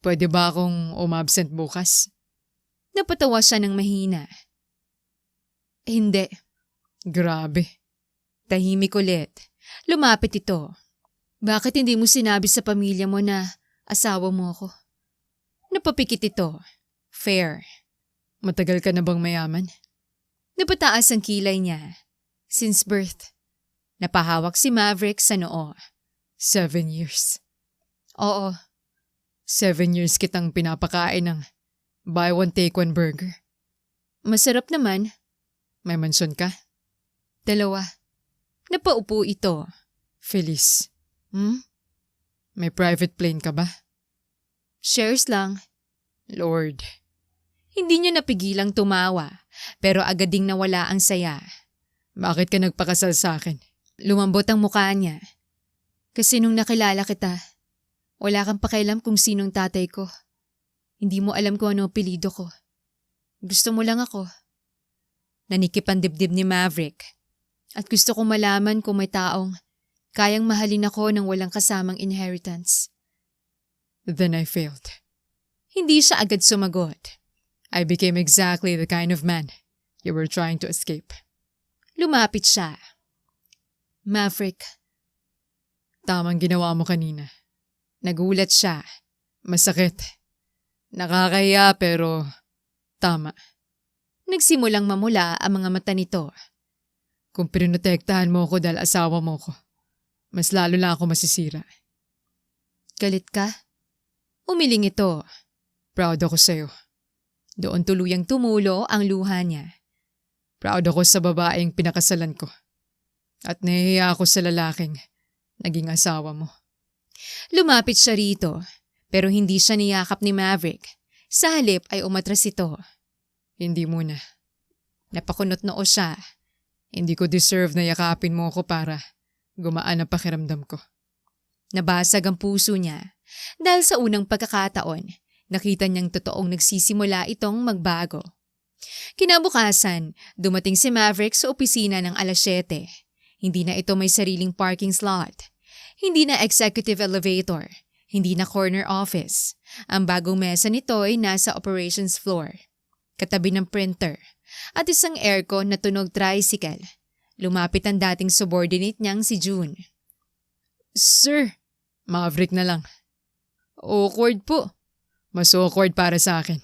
Pwede ba akong umabsent bukas? Napatawa siya ng mahina. Hindi. Grabe. Tahimik ulit. Lumapit ito. Bakit hindi mo sinabi sa pamilya mo na asawa mo ako? Napapikit ito. Fair. Matagal ka na bang mayaman? Napataas ang kilay niya. Since birth. Napahawak si Maverick sa noo. 7 years. Oo. 7 years kitang pinapakain ng buy one take one burger. Masarap naman. May mansyon ka? Dalawa. Napaupo ito. Feliz, Hmm? may private plane ka ba? Shares lang. Lord, Hindi niya napigilang tumawa, pero agad ding nawala ang saya. bakit ka nagpakasal sa akin? Lumambot ang mukha niya. Kasi nung nakilala kita, wala kang pakialam kung sinong tatay ko. Hindi mo alam kung ano apelyido ko. Gusto mo lang ako. Nanikip ang dibdib ni Maverick. At gusto kong malaman kung may taong kayang mahalin ako ng walang kasamang inheritance. Then I failed. Hindi siya agad sumagot. I became exactly the kind of man you were trying to escape. Lumapit siya. Maverick, Tamang ginawa mo kanina. nagulat siya. Masakit. Nakakahiya pero tama. Nagsimulang mamula ang mga mata nito. Kung pinotektahan mo ko dahil asawa mo ko, mas lalo lang ako masisira. Galit ka? Umiling ito. Proud ako sa'yo. Doon tuluyang tumulo ang luha niya. Proud ako sa babaeng pinakasalan ko. At nahihiya ako sa lalaking naging asawa mo. Lumapit siya rito, pero hindi siya niyakap ni Maverick. Sa halip ay umatras ito. Hindi muna. Napakunot noo siya. Hindi ko deserve na yakapin mo ako para gumaan ang pakiramdam ko. Nabasag ang puso niya dahil sa unang pagkakataon, nakita niyang totoong nagsisimula itong magbago. Kinabukasan, dumating si Maverick sa opisina ng 7:00. Hindi na ito may sariling parking slot. Hindi na executive elevator. Hindi na corner office. Ang bagong mesa nito ay nasa operations floor. Katabi ng printer. At isang aircon na tunog tricycle. Lumapit ang dating subordinate niyang si June. Sir, Maverick na lang. Awkward po. Mas awkward para sa akin.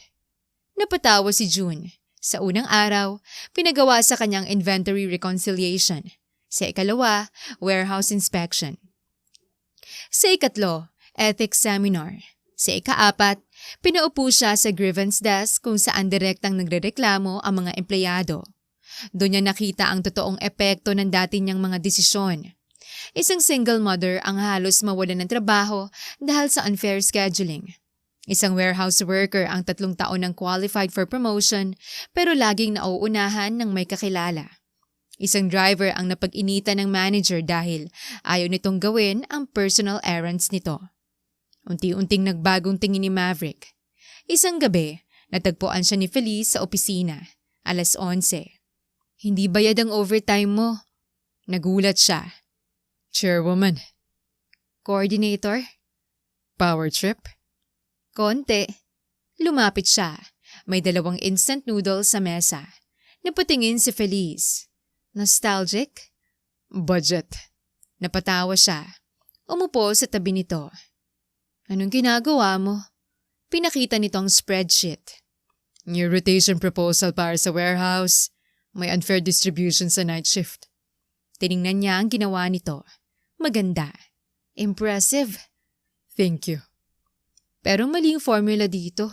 Napatawa si June. Sa unang araw, pinagawa sa kanyang inventory reconciliation. Sa ikalawa, warehouse inspection. Sa ikatlo, ethics seminar. Sa ikaapat, pinaupo siya sa grievance desk kung saan direktang nagrereklamo ang mga empleyado. Doon niya nakita ang totoong epekto ng dati niyang mga desisyon. Isang single mother ang halos mawalan ng trabaho dahil sa unfair scheduling. Isang warehouse worker ang 3 taon nang qualified for promotion pero laging nauunahan ng may kakilala. Isang driver ang napag-inita ng manager dahil ayaw nitong gawin ang personal errands nito. Unti-unting nagbagong tingin ni Maverick. Isang gabi, natagpuan siya ni Feliz sa opisina. 11:00. Hindi bayad ang overtime mo. Nagulat siya. Chairwoman, Coordinator? power trip? Konti. Lumapit siya. May 2 instant noodles sa mesa. Napatingin si Feliz. Nostalgic? Budget. Napatawa siya. Umupo sa tabi nito. Anong ginagawa mo? Pinakita nitong spreadsheet. New rotation proposal para sa warehouse. May unfair distribution sa night shift. Tiningnan niya ang ginawa nito. Maganda. Impressive. Thank you. Pero mali yung formula dito.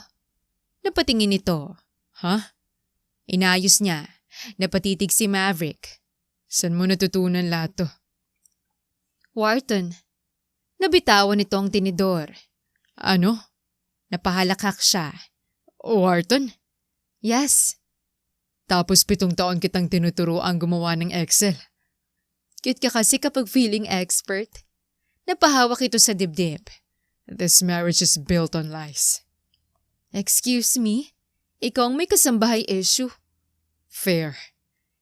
Napatingin nito. Ha? Inayos niya. Napatitig si Maverick. Saan mo natutunan lahat to? Wharton. Nabitawan nito ang tinidor. Ano? Napahalakak siya. Wharton? Yes. Tapos 7 taon kitang tinuturo ang gumawa ng Excel. Cute ka kasi kapag feeling expert. Napahawak ito sa dibdib. This marriage is built on lies. Excuse me? Ikaw ang may kasambahay issue. Fair.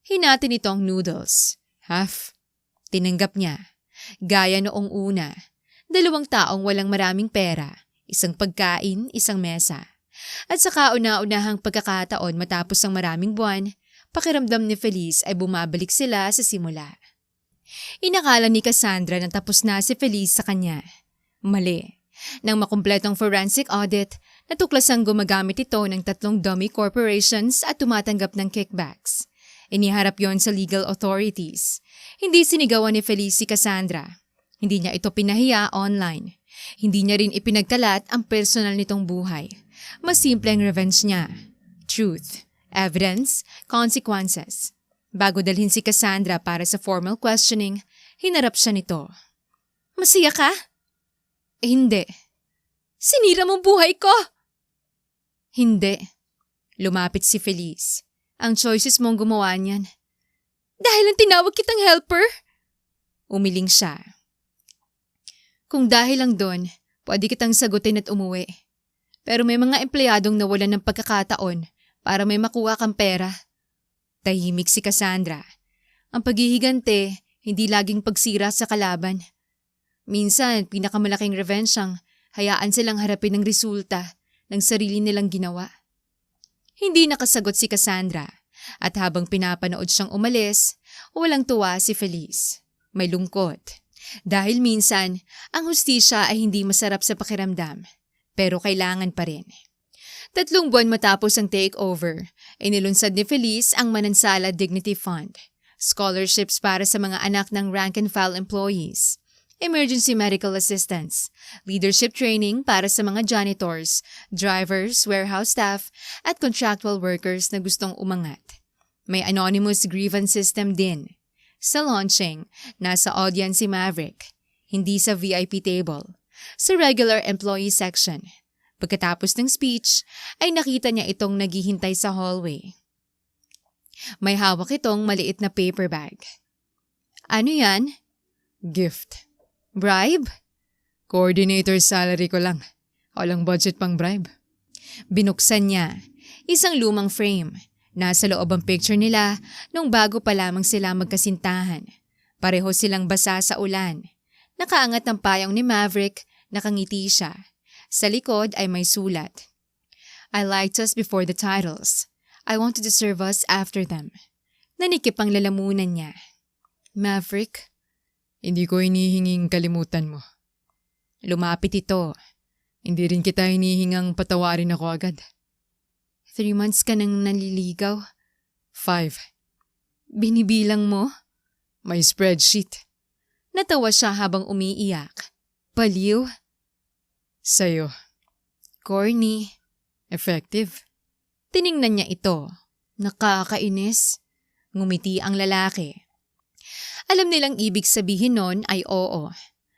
Hinati nito ang noodles. Half? Tinanggap niya. Gaya noong una. 2 taong walang maraming pera. Isang pagkain, isang mesa. At sa kauna-unahang pagkakataon matapos ang maraming buwan, pakiramdam ni Feliz ay bumabalik sila sa simula. Inakala ni Cassandra na tapos na si Feliz sa kanya. Mali. Nang makumpletong forensic audit, natuklasang gumagamit ito ng 3 dummy corporations at tumatanggap ng kickbacks. Iniharap yon sa legal authorities. Hindi sinigawan ni Feliz si Cassandra. Hindi niya ito pinahiya online. Hindi niya rin ipinagkalat ang personal nitong buhay. Mas simple ang revenge niya. Truth, evidence, consequences. Bago dalhin si Cassandra para sa formal questioning, hinarap siya nito. Masaya ka? Hindi. Sinira mo buhay ko! Hindi. Lumapit si Feliz. Ang choices mong gumawa niyan. Dahil ang tinawag kitang helper? Umiling siya. Kung dahil lang doon, pwede kitang sagutin at umuwi. Pero may mga empleyadong nawalan ng pagkakataon para may makuha kang pera. Tahimik si Cassandra. Ang paghihigante, hindi laging pagsira sa kalaban. Minsan, pinakamalaking revenge ang hayaan silang harapin ang resulta ng sarili nilang ginawa. Hindi nakasagot si Cassandra at habang pinapanood siyang umalis, walang tuwa si Feliz. May lungkot. Dahil minsan, ang hustisya ay hindi masarap sa pakiramdam, pero kailangan pa rin. 3 buwan matapos ang takeover, inilunsad ni Feliz ang Manansala Dignity Fund, scholarships para sa mga anak ng rank-and-file employees, emergency medical assistance, leadership training para sa mga janitors, drivers, warehouse staff, at contractual workers na gustong umangat. May anonymous grievance system din. Sa launching, nasa audience si Maverick, hindi sa VIP table, sa regular employee section. Pagkatapos ng speech, ay nakita niya itong naghihintay sa hallway. May hawak itong maliit na paper bag. Ano yan? Gift. Bribe? Coordinator salary ko lang. Walang budget pang bribe. Binuksan niya. Isang lumang frame. Nasa loob ang picture nila nung bago pa lamang sila magkasintahan. Pareho silang basa sa ulan. Nakaangat ng payong ni Maverick, nakangiti siya. Sa likod ay may sulat. I liked us before the titles. I want to deserve us after them. Nanikip ang lalamunan niya. Maverick? Hindi ko hinihinging kalimutan mo. Lumapit ito. Hindi rin kita hinihingang patawarin ako agad. 3 months ka nang naliligaw. 5. Binibilang mo? May spreadsheet. Natawa siya habang umiiyak. Baliw? Sa'yo. Corny. Effective. Tiningnan niya ito. Nakakainis. Ngumiti ang lalaki. Alam nilang ibig sabihin nun ay oo.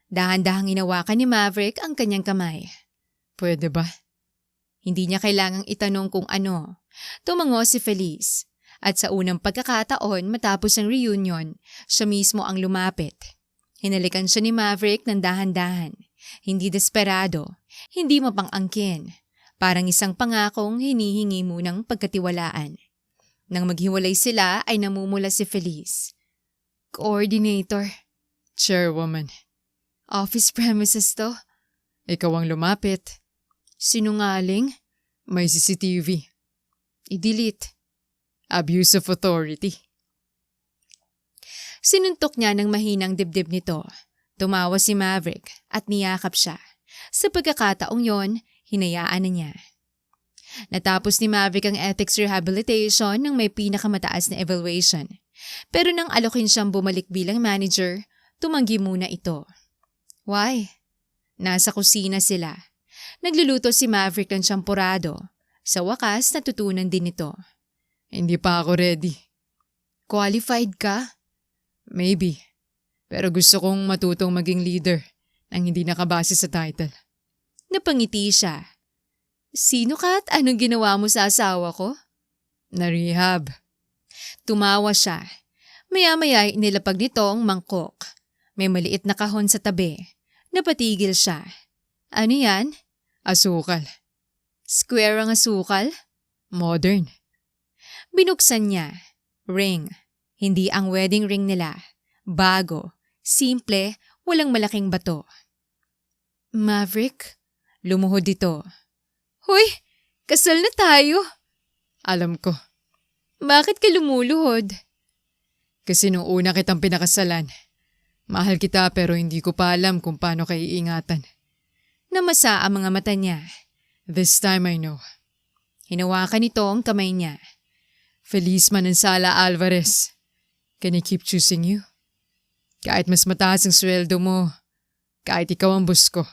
Dahan-dahang hinawakan ni Maverick ang kanyang kamay. Pwede ba? Hindi niya kailangang itanong kung ano. Tumango si Feliz. At sa unang pagkakataon matapos ang reunion, siya mismo ang lumapit. Hinalikan siya ni Maverick ng dahan-dahan. Hindi desperado, hindi mapang-angkin. Parang isang pangakong hinihingi munang pagkatiwalaan. Nang maghiwalay sila ay namumula si Feliz. Coordinator. Chairwoman. Office premises to. Ikaw ang lumapit. Sinungaling? May CCTV. I-delete. Abuse of authority. Sinuntok niya ng mahinang dibdib nito. Tumawa si Maverick at niyakap siya. Sa pagkakataong yon, hinayaan na niya. Natapos ni Maverick ang ethics rehabilitation ng may pinakamataas na evaluation. Pero nang alokin siyang bumalik bilang manager, tumanggi muna ito. Why? Nasa kusina sila. Nagluluto si Maverick ng champurado. Sa wakas, natutunan din ito. Hindi pa ako ready. Qualified ka? Maybe. Pero gusto kong matutong maging leader nang hindi nakabase sa title. Napangiti siya. Sino ka at anong ginawa mo sa asawa ko? Na-rehab. Tumawa siya. Maya-maya inilapag nito ang mangkok. May maliit na kahon sa tabi. Napatigil siya. Ano yan? Asukal. Square ang asukal? Modern. Binuksan niya. Ring. Hindi ang wedding ring nila. Bago. Simple. Walang malaking bato. Maverick? Lumuhod ito. Hoy! Kasal na tayo! Alam ko. Bakit ka lumuluhod? Kasi nung una kitang pinakasalan, mahal kita pero hindi ko pa alam kung paano kayo iingatan. Namasa ang mga mata niya. This time I know. Hinawakan nito ang kamay niya. Feliz Manansala Alvarez, can I keep choosing you? Kahit mas mataas ang sweldo mo, kahit ikaw ang boss ko.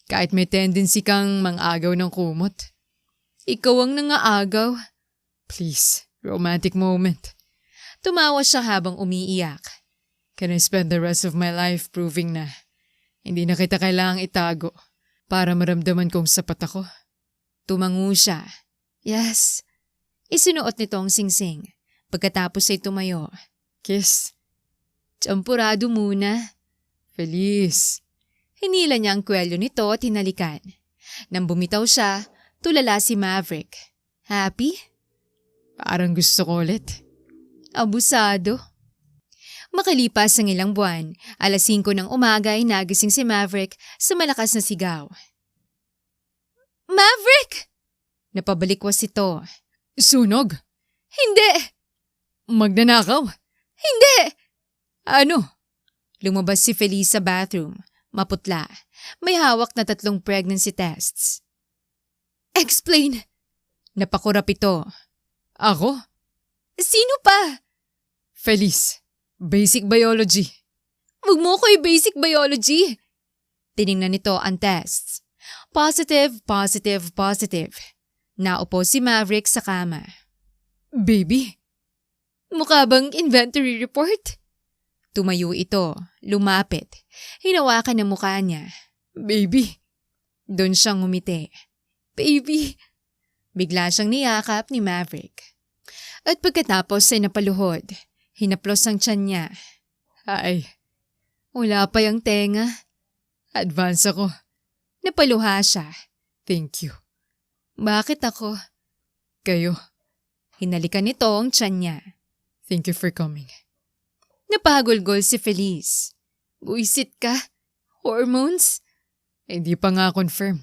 Kahit may tendency kang mang-agaw ng kumot. Ikaw ang nangaagaw. Please, romantic moment. Tumawa siya habang umiiyak. Can I spend the rest of my life proving na hindi na kita kailangang itago para maramdaman kong sapat ako? Tumango siya. Yes. Isinuot nito ang singsing. Pagkatapos ay tumayo. Kiss. Tsampurado muna. Feliz. Hinila niya ang kwelyo nito at hinalikan. Nang bumitaw siya, tulala si Maverick. Happy? Parang gusto ko ulit. Abusado. Makalipas ang ilang buwan, 5:00 ng umaga ay nagising si Maverick sa malakas na sigaw. Maverick! Napabalikwas ito. Sunog? Hindi! Magnanakaw? Hindi! Ano? Lumabas si Feliz sa bathroom. Maputla. May hawak na 3 pregnancy tests. Explain! Napakurap ito. Ako? Sino pa? Feliz. Basic biology. Huwag mo ko basic biology. Tiningnan nito ang tests. Positive, positive, positive. Naupo si Maverick sa kama. Baby? Mukha bang inventory report? Tumayo ito, lumapit. Hinawakan ang mukha niya. Baby? Doon siyang ngumiti. Baby! Bigla siyang niyakap ni Maverick. At pagkatapos ay napaluhod. Hinaplos ang tiyan niya. Ay, Wala pa yung tenga. advance ako. Napaluha siya. Thank you. Bakit ako? Kayo. Hinalikan nito ang tiyan niya. Thank you for coming. Napahagulgol si Feliz. Buisit ka? Hormones? Hindi pa nga confirm.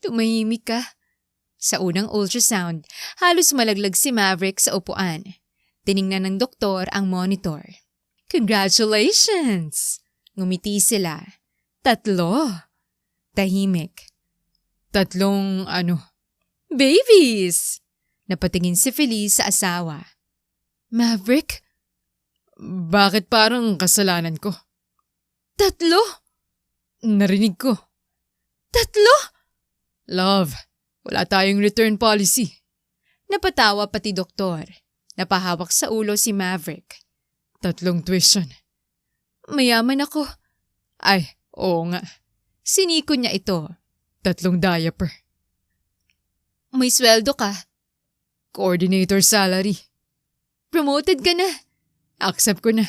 Tumahimik ka. Sa unang ultrasound, halos malaglag si Maverick sa upuan. Tiningnan ng doktor ang monitor. Congratulations! Ngumiti sila. 3. Tahimik. 3 ano? Babies! Napatingin si Feliz sa asawa. Maverick? Bakit parang kasalanan ko? 3? Narinig ko. 3? Love, wala tayong return policy. Napatawa pati doktor. Napahawak sa ulo si Maverick. 3 tuition. Mayaman ako. Ay, oo nga. Siniko niya ito. 3 diaper. May sweldo ka. Coordinator salary. Promoted ka na. Accept ko na.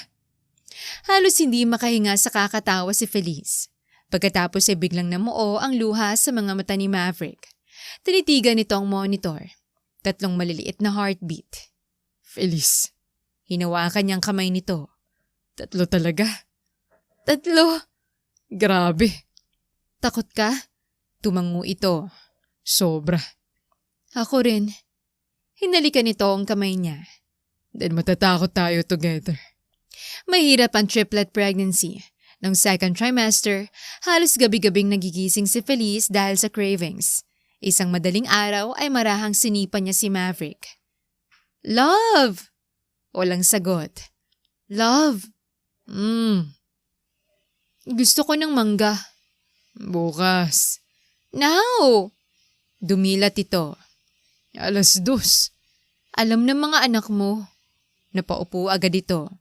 Halos hindi makahinga sa kakatawa si Feliz. Pagkatapos ay biglang namuo ang luha sa mga mata ni Maverick. Tinitigan nito ang monitor. 3 maliliit na heartbeat. Feliz. Hinawakan niyang kamay nito. 3 talaga. 3? Grabe. Takot ka? Tumango ito. Sobra. Ako rin. Hinalikan nito ang kamay niya. Then matatakot tayo together. Mahirap ang triplet pregnancy. Noong 2nd trimester, halos gabi-gabing nagigising si Feliz dahil sa cravings. Isang madaling araw ay marahang sinipan niya si Maverick. Love! Walang sagot. Love! Gusto ko ng mangga. Bukas. Now! Dumilat ito. 2:00. Alam ng mga anak mo. Napaupo agad ito.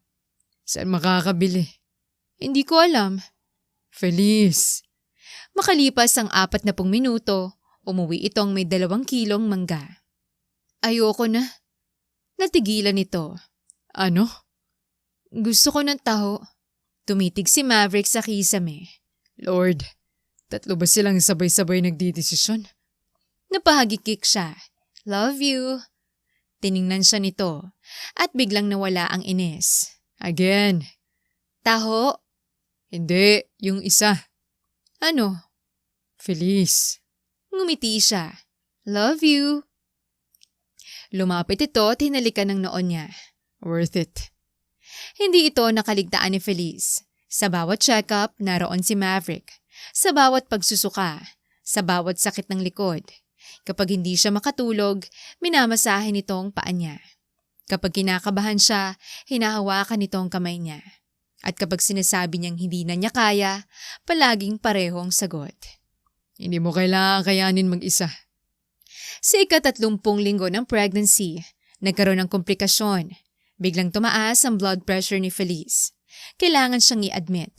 Saan makakabili? Hindi ko alam. Feliz. Makalipas ang 40 minuto, umuwi itong may 2 kilong mangga. Ayoko na. Natigilan ito. Ano? Gusto ko ng taho. Tumitig si Maverick sa kisame. Lord, 3 ba silang sabay-sabay nagdidesisyon? Napahagikik siya. Love you. Tiningnan siya nito at biglang nawala ang inis. Again. Taho? Hindi, yung isa. Ano? Feliz. Ngumiti siya. Love you. Lumapit ito at hinalikan ng noon niya. Worth it. Hindi ito nakaligtaan ni Feliz. Sa bawat check-up, naroon si Maverick. Sa bawat pagsusuka, sa bawat sakit ng likod. Kapag hindi siya makatulog, minamasahin nito ang paa niya. Kapag kinakabahan siya, hinahawakan nito ang kamay niya. At kapag sinasabi niyang hindi na niya kaya, palaging pareho ang sagot. Hindi mo kailangan kayanin mag-isa. Sa ika-30 linggo ng pregnancy, nagkaroon ng komplikasyon. Biglang tumaas ang blood pressure ni Feliz. Kailangan siyang i-admit.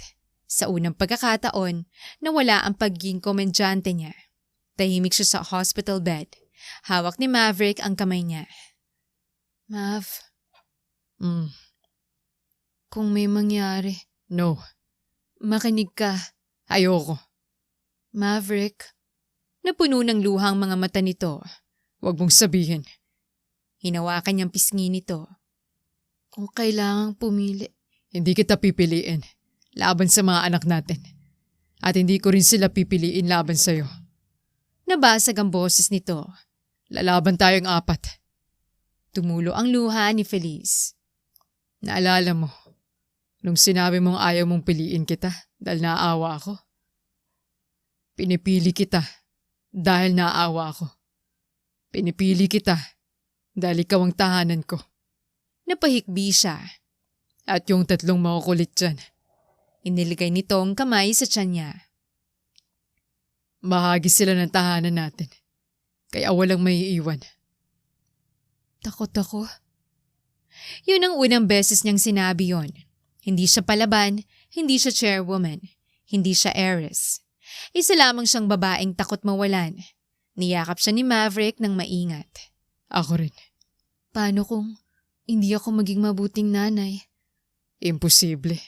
Sa unang pagkakataon, nawala ang pagiging komedyante niya. Tahimik siya sa hospital bed. Hawak ni Maverick ang kamay niya. Mav, kung may mangyari, No, makinig ka. ayoko. Maverick, napuno ng luhang mga mata nito. Huwag mong sabihin. Hinawakan niyang pisngi nito. Kung kailangang pumili. Hindi kita pipiliin laban sa mga anak natin. At hindi ko rin sila pipiliin laban sa'yo. Nabasag ang boses nito. Lalaban tayong 4. Tumulo ang luha ni Feliz. Naalala mo, nung sinabi mong ayaw mong piliin kita dahil naaawa ako? Pinipili kita dahil naaawa ako. Pinipili kita dahil ikaw ang tahanan ko. Napahikbi siya. At yung 3 makukulit dyan, Iniligay nito ang kamay sa tiyan niya. bahagi sila ng tahanan natin. Kaya walang maiiwan. Takot ako. Yun ang unang beses niyang sinabi yon. Hindi siya palaban, hindi siya chairwoman, hindi siya heiress. Isa lamang siyang babaeng takot mawalan. Niyakap siya ni Maverick ng maingat. Ako rin. Paano kung hindi ako maging mabuting nanay? Imposible.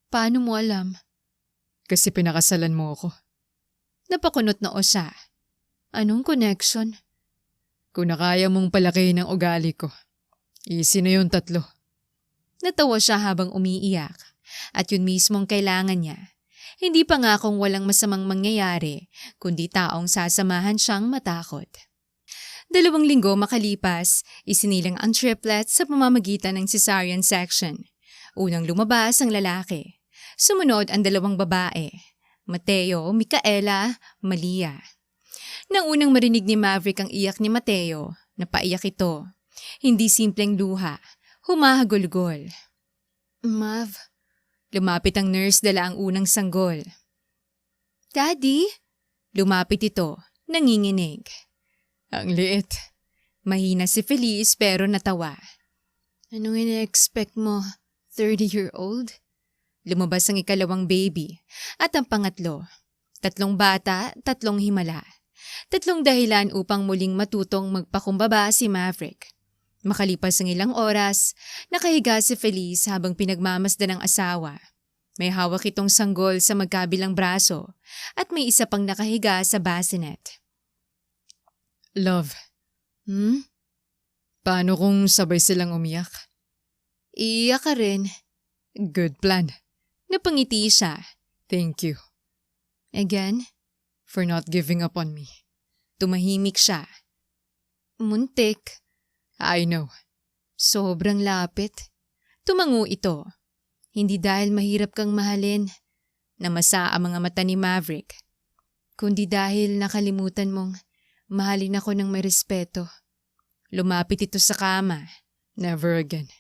Paano mo alam? Kasi pinakasalan mo ako. Napakunot noo siya. Anong connection? Kung nakaya mong palakihin ang ugali ko, easy na yung 3. Natawa siya habang umiiyak. At yun mismong kailangan niya. Hindi pa nga kung walang masamang mangyayari, kundi taong sasamahan siyang matakot. 2 linggo makalipas, isinilang ang triplets sa pamamagitan ng cesarean section. Unang lumabas ang lalaki. Sumunod ang 2 babae, Mateo, Micaela, Malia. Nang unang marinig ni Maverick ang iyak ni Mateo, napaiyak ito. Hindi simpleng luha, humahagulgol. Mav, lumapit ang nurse dala ang unang sanggol. Daddy? Lumapit ito, nanginginig. Ang liit. Mahina si Feliz pero natawa. Anong ina-expect mo? 30-year-old? Lumabas ang 2 baby at ang pangatlo. 3 bata, 3 himala. 3 dahilan upang muling matutong magpakumbaba si Maverick. Makalipas ang ilang oras, nakahiga si Feliz habang pinagmamasdan ng asawa. May hawak itong sanggol sa magkabilang braso at may isa pang nakahiga sa bassinet. Love, paano kung sabay silang umiyak? Iiyak ka rin. Good plan. Napangiti siya. Thank you Again, for not giving up on me. tumahimik siya. Muntik. I know. Sobrang lapit. Tumango ito. Hindi dahil mahirap kang mahalin. Namasa ang mga mata ni Maverick. Kundi dahil nakalimutan mong mahalin ako ng may respeto. Lumapit ito sa kama. Never again.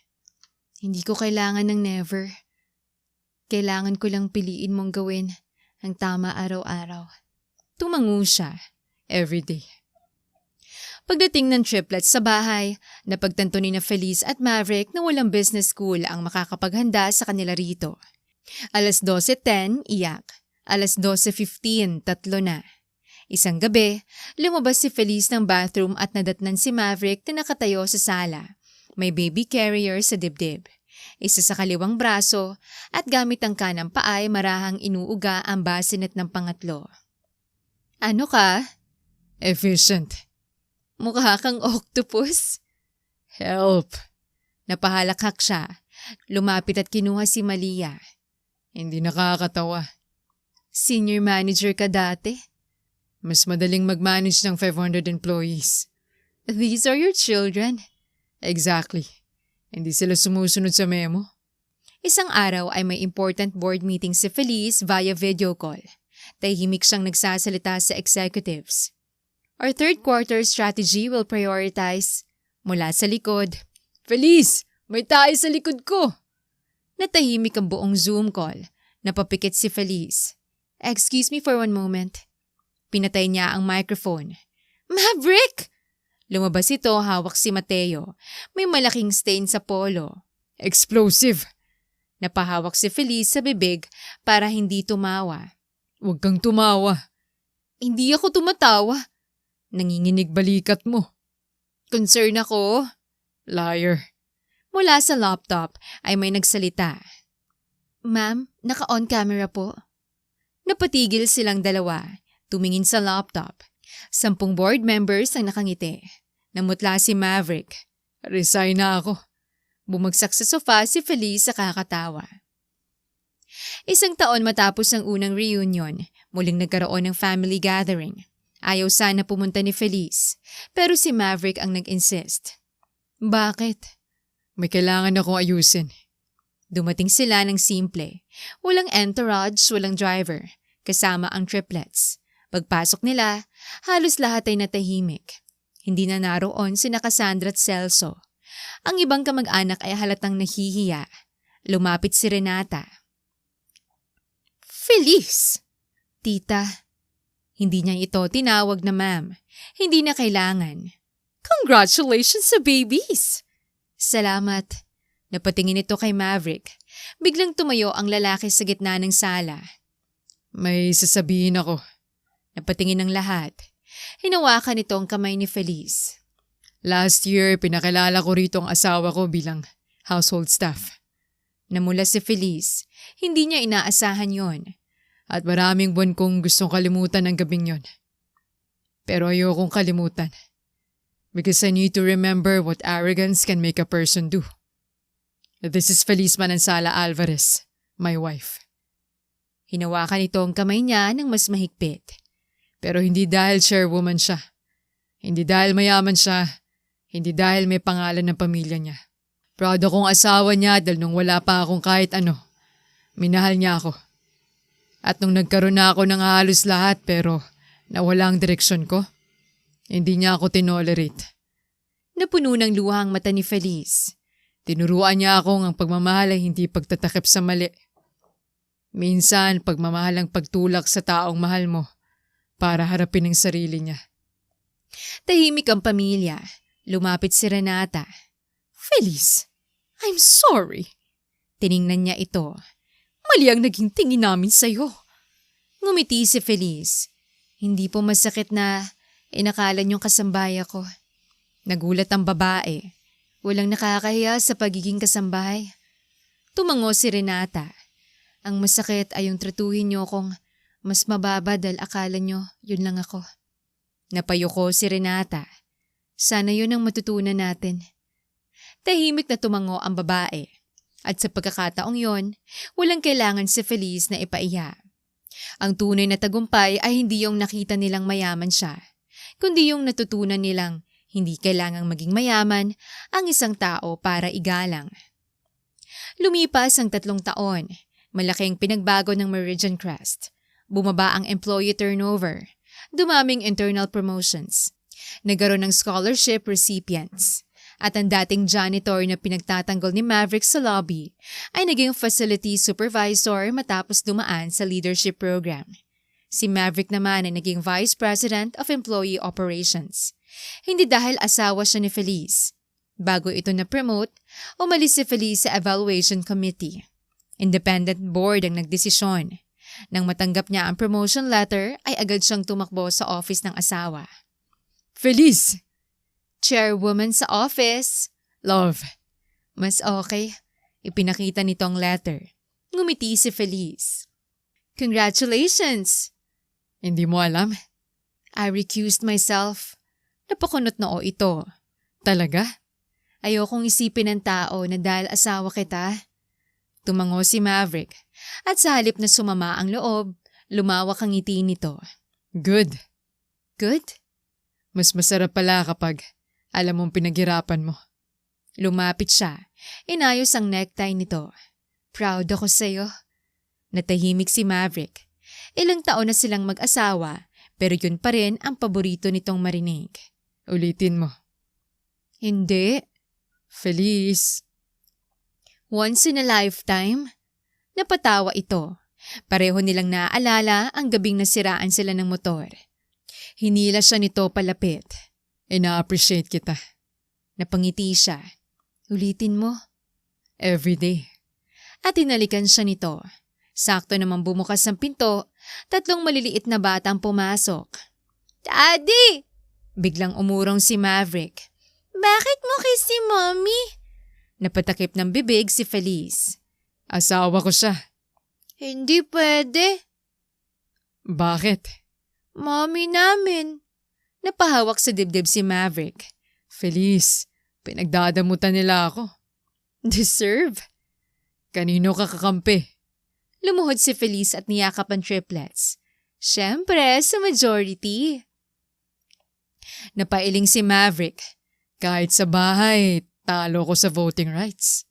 Hindi ko kailangan ng never. Kailangan ko lang piliin mong gawin ang tama araw-araw. Tumango siya. Every day. Pagdating ng triplets sa bahay, napagtanto ni na Feliz at Maverick na walang business school ang makakapaghanda sa kanila rito. 12:10, iyak. 12:15, 3 na. Isang gabi, lumabas si Feliz ng bathroom at nadatnan si Maverick na nakatayo sa sala. May baby carrier sa dibdib. Isa sa kaliwang braso at gamit ang kanang paa ay marahang inuuga ang bassinet ng pangatlo. Ano ka? Efficient. Mukha kang octopus. Help. Napahalakhak siya. Lumapit at kinuha si Malia. Hindi nakakatawa. Senior manager ka dati. Mas madaling mag-manage ng 500 employees. These are your children. Exactly. Hindi sila sumusunod sa memo. Isang araw ay may important board meeting si Feliz via video call. Tahimik siyang nagsasalita sa executives. Our third quarter strategy will prioritize mula sa likod. Feliz! May tayo sa likod ko! Natahimik ang buong Zoom call. Napapikit si Feliz. Excuse me for one moment. Pinatay niya ang microphone. Maverick! Lumabas ito, hawak si Mateo. May malaking stain sa polo. Explosive. Napahawak si Feliz sa bibig para hindi tumawa. Huwag kang tumawa. Hindi ako tumatawa. Nanginginig balikat mo. Concern ako. Liar. Mula sa laptop ay may nagsalita. Ma'am, naka-on camera po. Napatigil silang dalawa. Tumingin sa laptop. 10 board members ang nakangiti. Namutla si Maverick. Resign na ako. Bumagsak sa sofa si Feliz sa kakatawa. 1 taon matapos ang unang reunion, muling nagkaroon ng family gathering. Ayaw sana pumunta ni Feliz, pero si Maverick ang nag-insist. Bakit? May kailangan akong ayusin. Dumating sila ng simple. Walang entourage, walang driver. Kasama ang triplets. Pagpasok nila, halos lahat ay natahimik. Hindi na naroon sina Cassandra at Celso. Ang ibang kamag-anak ay halatang nahihiya. Lumapit si Renata. Feliz! Tita, hindi niya ito tinawag na ma'am. Hindi na kailangan. Congratulations sa babies! Salamat. Napatingin ito kay Maverick. Biglang tumayo ang lalaki sa gitna ng sala. May sasabihin ako. Napatingin ng lahat. Hinawakan nito ang kamay ni Feliz. Last year, pinakilala ko rito ang asawa ko bilang household staff. Namula si Feliz. Hindi niya inaasahan yon. At maraming buwan kong gustong kalimutan ang gabing yon. Pero ayokong kalimutan. Because I need to remember what arrogance can make a person do. This is Feliz Manansala Alvarez, my wife. Hinawakan ito ang kamay niya ng mas mahigpit. Pero hindi dahil chairwoman siya. Hindi dahil mayaman siya. Hindi dahil may pangalan ng pamilya niya. Proud akong asawa niya dahil nung wala pa akong kahit ano. Minahal niya ako. At nung nagkaroon na ako ng halos lahat pero nawala ang direksyon ko, hindi niya ako tinolerate. Napuno ng luha ang mata ni Feliz. Tinuruan niya akong ang pagmamahal ay hindi pagtatakip sa mali. Minsan, pagmamahal ang pagtulak sa taong mahal mo para harapin ang sarili niya. Tahimik ang pamilya. Lumapit si Renata. Feliz, I'm sorry. Tiningnan niya ito. Mali ang naging tingin namin sa'yo. Ngumiti si Feliz. Hindi po masakit na inakala niyong kasambay ako. Nagulat ang babae. Walang nakakahiya sa pagiging kasambahay. Tumango si Renata. Ang masakit ay yung tratuhin niyo kong mas mababa dahil akala niyo yun lang ako. Napayuko si Renata. Sana yun ang matutunan natin. Tahimik na tumango ang babae. At sa pagkakataong yon, walang kailangan si Feliz na ipaiya. Ang tunay na tagumpay ay hindi yung nakita nilang mayaman siya, kundi yung natutunan nilang hindi kailangang maging mayaman ang isang tao para igalang. Lumipas ang 3 taon, malaking pinagbago ng Meridian Crest. Bumaba ang employee turnover, dumaming internal promotions, nagkaroon ng scholarship recipients. At ang dating janitor na pinagtatanggol ni Maverick sa lobby ay naging facility supervisor matapos dumaan sa leadership program. Si Maverick naman ay naging Vice President of Employee Operations. Hindi dahil asawa siya ni Feliz. Bago ito na-promote, umalis si Feliz sa Evaluation Committee. Independent board ang nagdesisyon. Nang matanggap niya ang promotion letter ay agad siyang tumakbo sa office ng asawa. Feliz! Chairwoman sa office. Love. Mas okay. Ipinakita nitong letter. Ngumiti si Feliz. Congratulations! Hindi mo alam? I recused myself. Napakunot noo ito. Talaga? Ayokong isipin ng tao na dahil asawa kita. Tumango si Maverick. At sa halip na sumama ang loob, lumawak ang ngiti nito. Good. Good? Mas masarap pala kapag alam mong pinaghirapan mo. Lumapit siya. Inayos ang necktie nito. Proud ako sa'yo. Natahimik si Maverick. Ilang taon na silang mag-asawa, pero yun pa rin ang paborito nitong marinig. Ulitin mo. Hindi. Feliz. Once in a lifetime? Napatawa ito. Pareho nilang naaalala ang gabing nasiraan sila ng motor. Hinila siya nito palapit. Ina-appreciate kita. Napangiti siya. Ulitin mo. Everyday. At inalikan siya nito. Sakto naman bumukas ang pinto, 3 maliliit na batang pumasok. Daddy! Biglang umurong si Maverick. Bakit mo kiss si Mommy? Napatakip ng bibig si Feliz. Asawa ko siya. Hindi pwede. Bakit? Mommy namin. Napahawak sa dibdib si Maverick. Feliz, pinagdadamutan nila ako. Deserve? Kanino ka kakampi? Lumuhod si Feliz at niyakap ang triplets. Siyempre, sa majority. Napailing si Maverick. Kahit sa bahay, talo ko sa voting rights.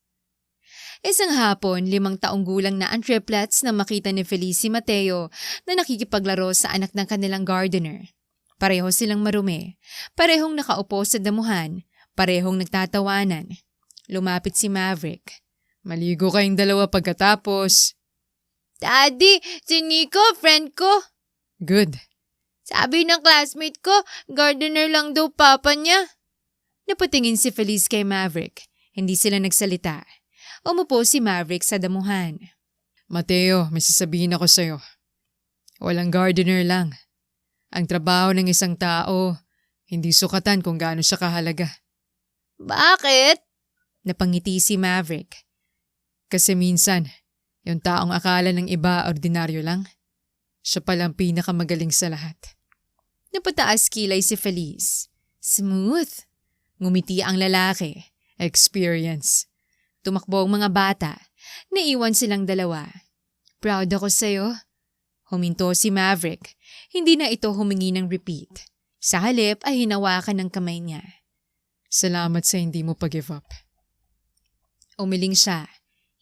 Isang hapon, 5 taong gulang na ang triplets na makita ni Feliz si Mateo na nakikipaglaro sa anak ng kanilang gardener. Pareho silang marumi, parehong nakaupo sa damuhan, parehong nagtatawanan. Lumapit si Maverick. Maligo kayong dalawa pagkatapos. Daddy, si Nico, friend ko. Good. Sabi ng classmate ko, gardener lang daw papa niya. Napatingin si Feliz kay Maverick. Hindi sila nagsalita. Umupo si Maverick sa damuhan. Mateo, may sasabihin ako sa'yo. Walang gardener lang. Ang trabaho ng isang tao, hindi sukatan kung gaano siya kahalaga. Bakit? Napangiti si Maverick. Kasi minsan, yung taong akala ng iba ordinaryo lang, siya palang pinakamagaling sa lahat. Napataas kilay si Feliz. Smooth. Ngumiti ang lalaki. Experience. Tumakbo ang mga bata. Naiwan silang dalawa. Proud ako sa'yo. Huminto si Maverick. Hindi na ito humingi ng repeat. Sa halip ay hinawakan ng kamay niya. Salamat sa hindi mo pag-give up. Umiling siya.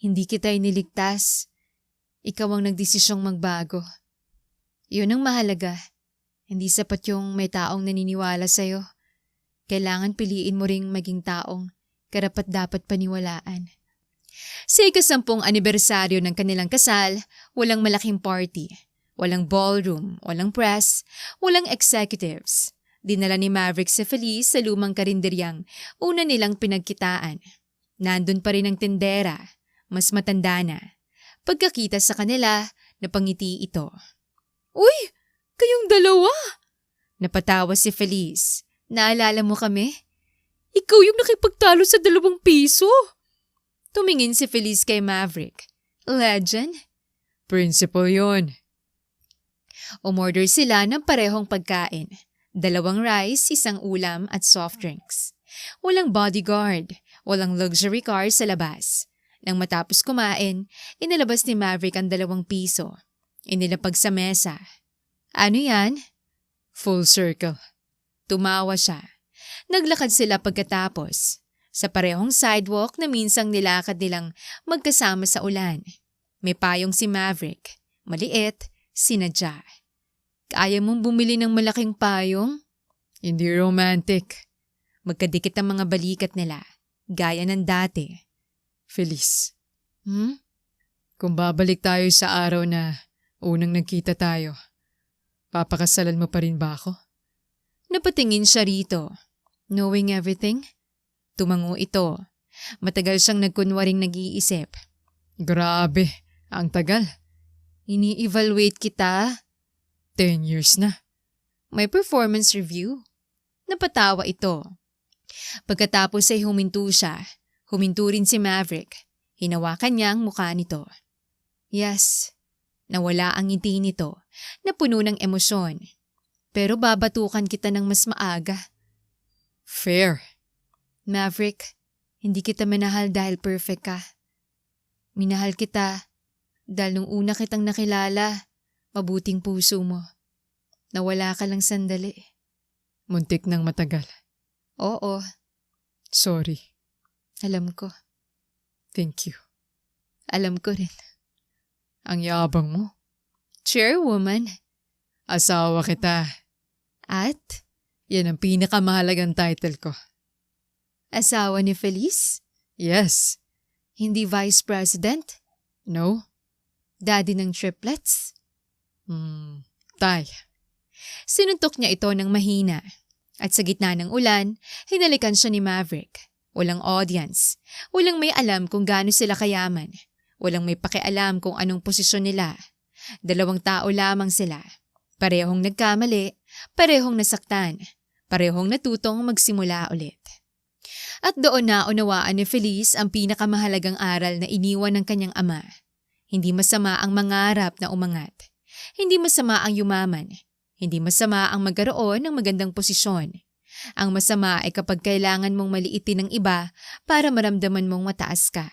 Hindi kita iniligtas. Ikaw ang nagdesisyong magbago. Yun ang mahalaga. Hindi sapat yung may taong naniniwala sa'yo. Kailangan piliin mo ring maging taong karapat-dapat paniwalaan. Sa 10 anibersaryo ng kanilang kasal, walang malaking party. Walang ballroom, walang press, walang executives. Dinala ni Maverick si Feliz sa lumang karinderyang una nilang pinagkitaan. Nandun pa rin ang tindera, mas matanda na. Pagkakita sa kanila, napangiti ito. Uy! Kayong dalawa! Napatawa si Feliz. Naalala mo kami? Ikaw yung nakipagtalo sa 2 piso. Tumingin si Feliz kay Maverick. Legend? Principal yon. Umorder sila ng parehong pagkain. 2 rice, 1 ulam at soft drinks. Walang bodyguard, walang luxury car sa labas. Nang matapos kumain, inilabas ni Maverick ang 2 piso. Inilapag sa mesa. Ano yan? Full circle. Tumawa siya. Naglakad sila pagkatapos. Sa parehong sidewalk na minsang nilakad nilang magkasama sa ulan. May payong si Maverick. Maliit, sinadya. Kaya mong bumili ng malaking payong? Hindi romantic. Magkadikit ang mga balikat nila. Gaya ng dati. Feliz. Kung babalik tayo sa araw na unang nagkita tayo, papakasalan mo pa rin ba ako? Napatingin siya rito. Knowing everything? Tumango ito. Matagal siyang nagkunwaring nag-iisip. Grabe, ang tagal. Ini-evaluate kita. 10 years na. May performance review. Napatawa ito. Pagkatapos ay huminto siya. Huminto rin si Maverick. Hinawakan niya ang mukha nito. Yes, nawala ang ngiti nito na puno ng emosyon. Pero babatukan kita ng mas maaga. Fair. Maverick, hindi kita minahal dahil perfect ka. Minahal kita dahil nung una kitang nakilala, mabuting puso mo. Nawala ka lang sandali. Muntik nang matagal. Oo, Sorry. alam ko. Thank you. Alam ko rin. Ang yabang mo. Chairwoman. Asawa kita. At Yan ang pinakamahalagang title ko. asawa ni Feliz? Yes. Hindi vice president? No? Daddy ng triplets? Tay. Sinuntok niya ito ng mahina. At sa gitna ng ulan, hinalikan siya ni Maverick. Walang audience. Walang may alam kung gaano sila kayaman. Walang may pakialam kung anong posisyon nila. 2 tao lamang sila. Parehong nagkamali, parehong nasaktan, parehong natutong magsimula ulit. At doon na unawaan ni Feliz ang pinakamahalagang aral na iniwan ng kanyang ama. Hindi masama ang mangarap na umangat. Hindi masama ang yumaman. Hindi masama ang magkaroon ng magandang posisyon. Ang masama ay kapag kailangan mong maliitin ng iba para maramdaman mong mataas ka.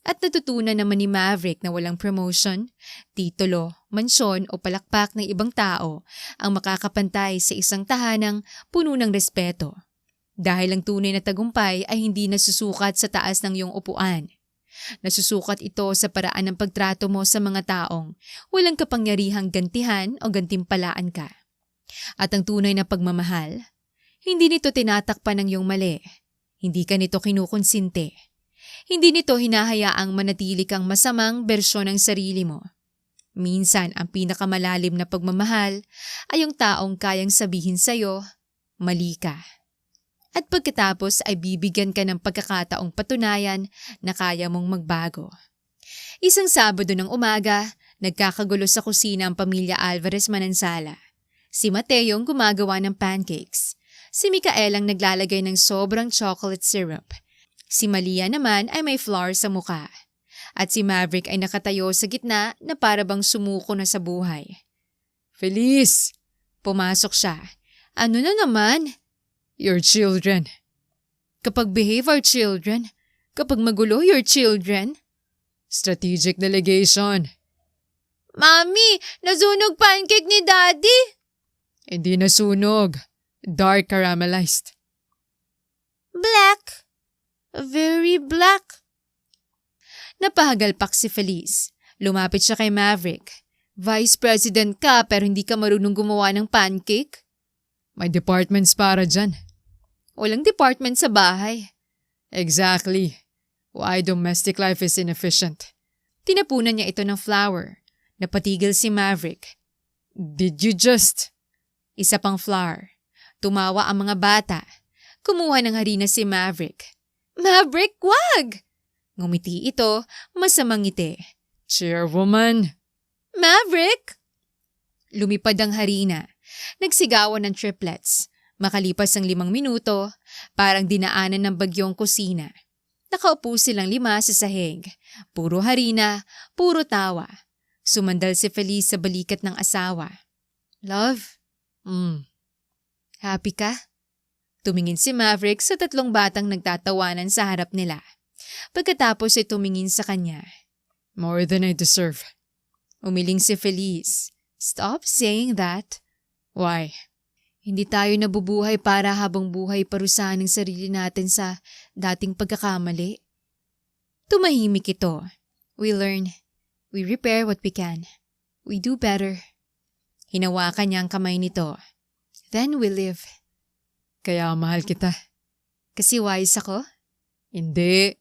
At natutunan naman ni Maverick na walang promotion, titulo, mansyon o palakpak ng ibang tao ang makakapantay sa isang tahanang puno ng respeto. Dahil ang tunay na tagumpay ay hindi nasusukat sa taas ng iyong upuan. Nasusukat ito sa paraan ng pagtrato mo sa mga taong walang kapangyarihang gantihan o gantimpalaan ka. At ang tunay na pagmamahal, hindi nito tinatakpan ng iyong mali. Hindi ka nito kinukonsinte. Hindi nito hinahayaang manatili kang masamang bersyon ng sarili mo. Minsan ang pinakamalalim na pagmamahal ay yung taong kayang sabihin sa'yo, mali ka. At pagkatapos ay bibigyan ka ng pagkakataong patunayan na kaya mong magbago. Isang Sabado ng umaga, nagkakagulo sa kusina ang pamilya Alvarez Manansala. Si Mateo ang gumagawa ng pancakes. Si Micael ang naglalagay ng sobrang chocolate syrup. Si Malia naman ay may flour sa muka. At si Maverick ay nakatayo sa gitna na para bang sumuko na sa buhay. Feliz! Pumasok siya. Ano na naman? Your children. Kapag behave our children. Kapag magulo your children. Strategic delegation. Mami, nasunog pancake ni Daddy. Hindi nasunog. Dark caramelized. Black. Very black. Napahagalpak si Feliz. Lumapit siya kay Maverick. Vice President ka pero hindi ka marunong gumawa ng pancake? May departments para dyan. Walang department sa bahay. Exactly. Why domestic life is inefficient. Tinapunan niya ito ng flour. Napatigil si Maverick. Did you just... Isa pang flour. Tumawa ang mga bata. Kumuha ng harina si Maverick. Maverick, wag! Ngumiti ito, masamang ngiti. Chairwoman. Maverick! Lumipad ang harina. Nagsigawan ng triplets. Makalipas ang 5 minuto, parang dinaanan ng bagyong kusina. Nakaupo silang 5 sa sahig. Puro harina, puro tawa. Sumandal si Feliz sa balikat ng asawa. Love? Happy ka? Tumingin si Maverick sa 3 batang nagtatawanan sa harap nila. Pagkatapos ay tumingin sa kanya. More than I deserve. Umiling si Feliz. Stop saying that. Why? Hindi tayo nabubuhay para habang buhay parusahan ng sarili natin sa dating pagkakamali. Tumahimik ito. We learn. We repair what we can. We do better. Hinawakan niya ang kamay nito. Then we live. Kaya mahal kita. Kasi wise ako? Hindi.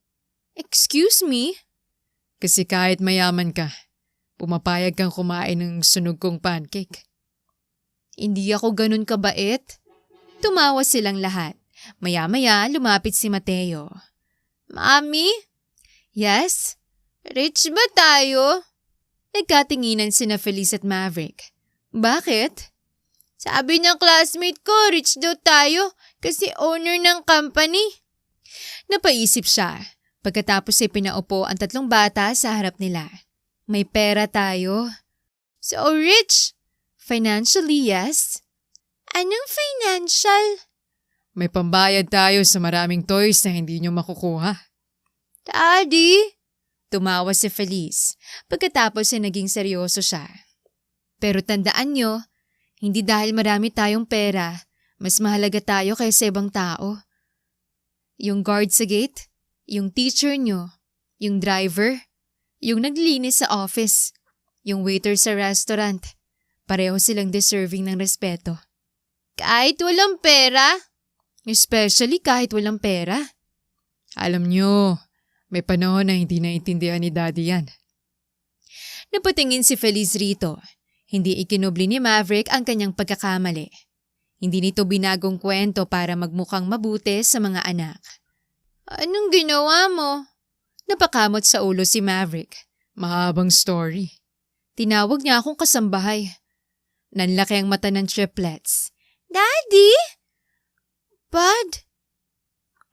Excuse me? Kasi kahit mayaman ka, pumapayag kang kumain ng sunog kong pancake. Hindi ako ganun kabait. Tumawa silang lahat. Maya-maya lumapit si Mateo. Mami? Yes? Rich ba tayo? Nagkatinginan sina Feliz at Maverick. Bakit? Sabi ng classmate ko, rich daw tayo kasi owner ng company. Napaisip siya. Pagkatapos ay pinaupo ang 3 bata sa harap nila. May pera tayo. So rich? Financially, yes. Anong financial? May pambayad tayo sa maraming toys na hindi nyo makukuha. Daddy? Tumawa si Feliz. Pagkatapos ay naging seryoso siya. Pero tandaan nyo, hindi dahil marami tayong pera, mas mahalaga tayo kaysa ibang tao. Yung guard sa gate, yung teacher nyo, yung driver, yung naglinis sa office, yung waiter sa restaurant, pareho silang deserving ng respeto. Kahit walang pera? Especially kahit walang pera. Alam nyo, may panahon na hindi naiintindihan ni Daddy yan. Napatingin si Feliz rito. Hindi ikinubli ni Maverick ang kanyang pagkakamali. Hindi nito binagong kwento para magmukhang mabuti sa mga anak. Anong ginawa mo? Napakamot sa ulo si Maverick. Mahabang story. Tinawag niya akong kasambahay. Nanlaki ang mata ng triplets. Daddy? Bud?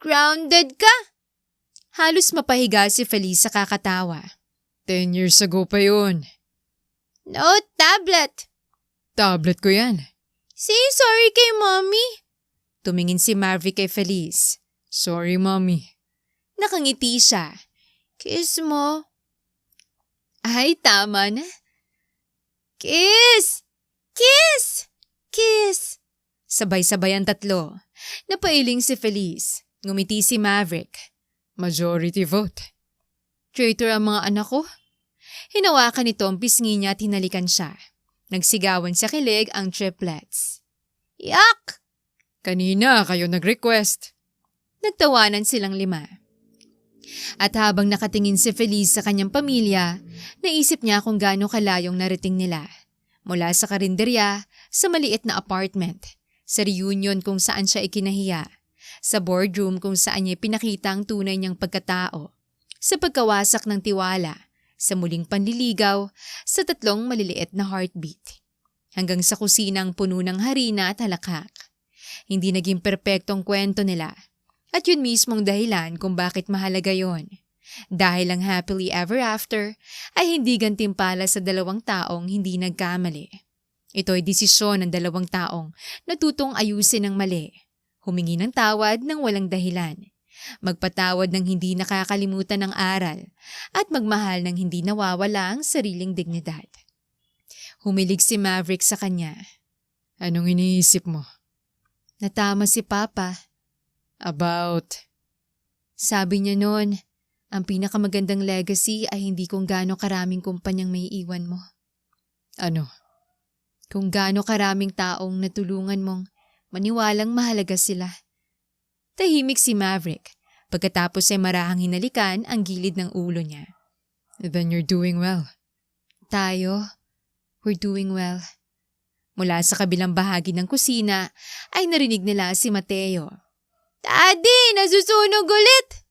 Grounded ka? Halos mapahiga si Feliz sa kakatawa. 10 years ago pa yun. No tablet. Tablet ko yan. Say sorry kay mommy. Tumingin si Maverick kay Feliz. Sorry, mommy. Nakangiti siya. Kiss mo. Ay, tama na. Kiss! Kiss! Kiss! Sabay-sabay ang tatlo. Napailing si Feliz. Ngumiti si Maverick. Majority vote. Traitor ang mga anak ko. Hinawakan nito ang pisngi niya at hinalikan siya. Nagsigawan sa kilig ang triplets. Yak! Kanina kayo nag-request. Nagtawanan silang 5. At habang nakatingin si Feliz sa kanyang pamilya, naisip niya kung gaano kalayong narating nila. Mula sa karinderya, sa maliit na apartment, sa reunion kung saan siya ikinahiya, sa boardroom kung saan niya pinakita ang tunay niyang pagkatao, sa pagkawasak ng tiwala, sa muling panliligaw, sa 3 maliliit na heartbeat, hanggang sa kusinang puno ng harina at halakhak. Hindi naging perpektong kwento nila. At yun mismong dahilan kung bakit mahalaga yon. Dahil ang happily ever after ay hindi gantimpala sa 2 taong hindi nagkamali. Ito ay desisyon ng 2 taong natutong ayusin ang mali, humingi ng tawad ng walang dahilan, magpatawad ng hindi nakakalimutan ng aral, at magmahal ng hindi nawawala ang sariling dignidad. Humilig si Maverick sa kanya. Anong iniisip mo? Natama si Papa. About? Sabi niya noon, ang pinakamagandang legacy ay hindi kung gaano karaming kumpanyang may iwan mo. Ano? Kung gaano karaming taong natulungan mong maniwalang mahalaga sila. Tahimik si Maverick, pagkatapos ay marahang hinalikan ang gilid ng ulo niya. Then you're doing well. Tayo, we're doing well. Mula sa kabilang bahagi ng kusina ay narinig nila si Mateo. Daddy, nasusunog ulit!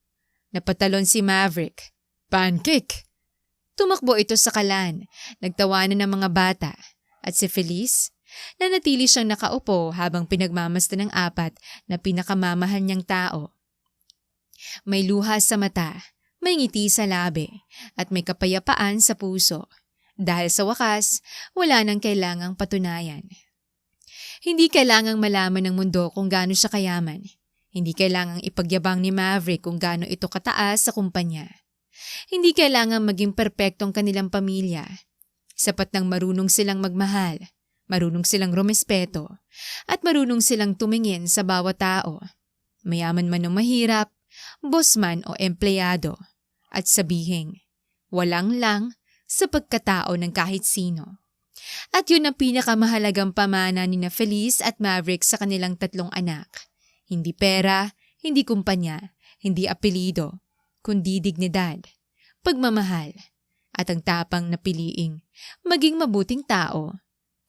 Napatalon si Maverick. Pancake! Tumakbo ito sa kalan, nagtawanan ng mga bata, at si Feliz, nanatili siyang nakaupo habang pinagmamasdan ng 4 na pinakamamahal niyang tao. May luha sa mata, may ngiti sa labi, at may kapayapaan sa puso. Dahil sa wakas, wala nang kailangang patunayan. Hindi kailangang malaman ng mundo kung gaano siya kayaman. Hindi kailangang ipagyabang ni Maverick kung gaano ito kataas sa kumpanya. Hindi kailangang maging perpektong kanilang pamilya. Sapat nang marunong silang magmahal, marunong silang rumespeto, at marunong silang tumingin sa bawat tao. Mayaman man o mahirap, boss man o empleyado, at sabihing, walang lang sa pagkatao ng kahit sino. At yun ang pinakamahalagang pamana ni na Feliz at Maverick sa kanilang 3 anak. Hindi pera, hindi kumpanya, hindi apelido, kundi dignidad, pagmamahal, at ang tapang na piliing maging mabuting tao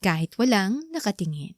kahit walang nakatingin.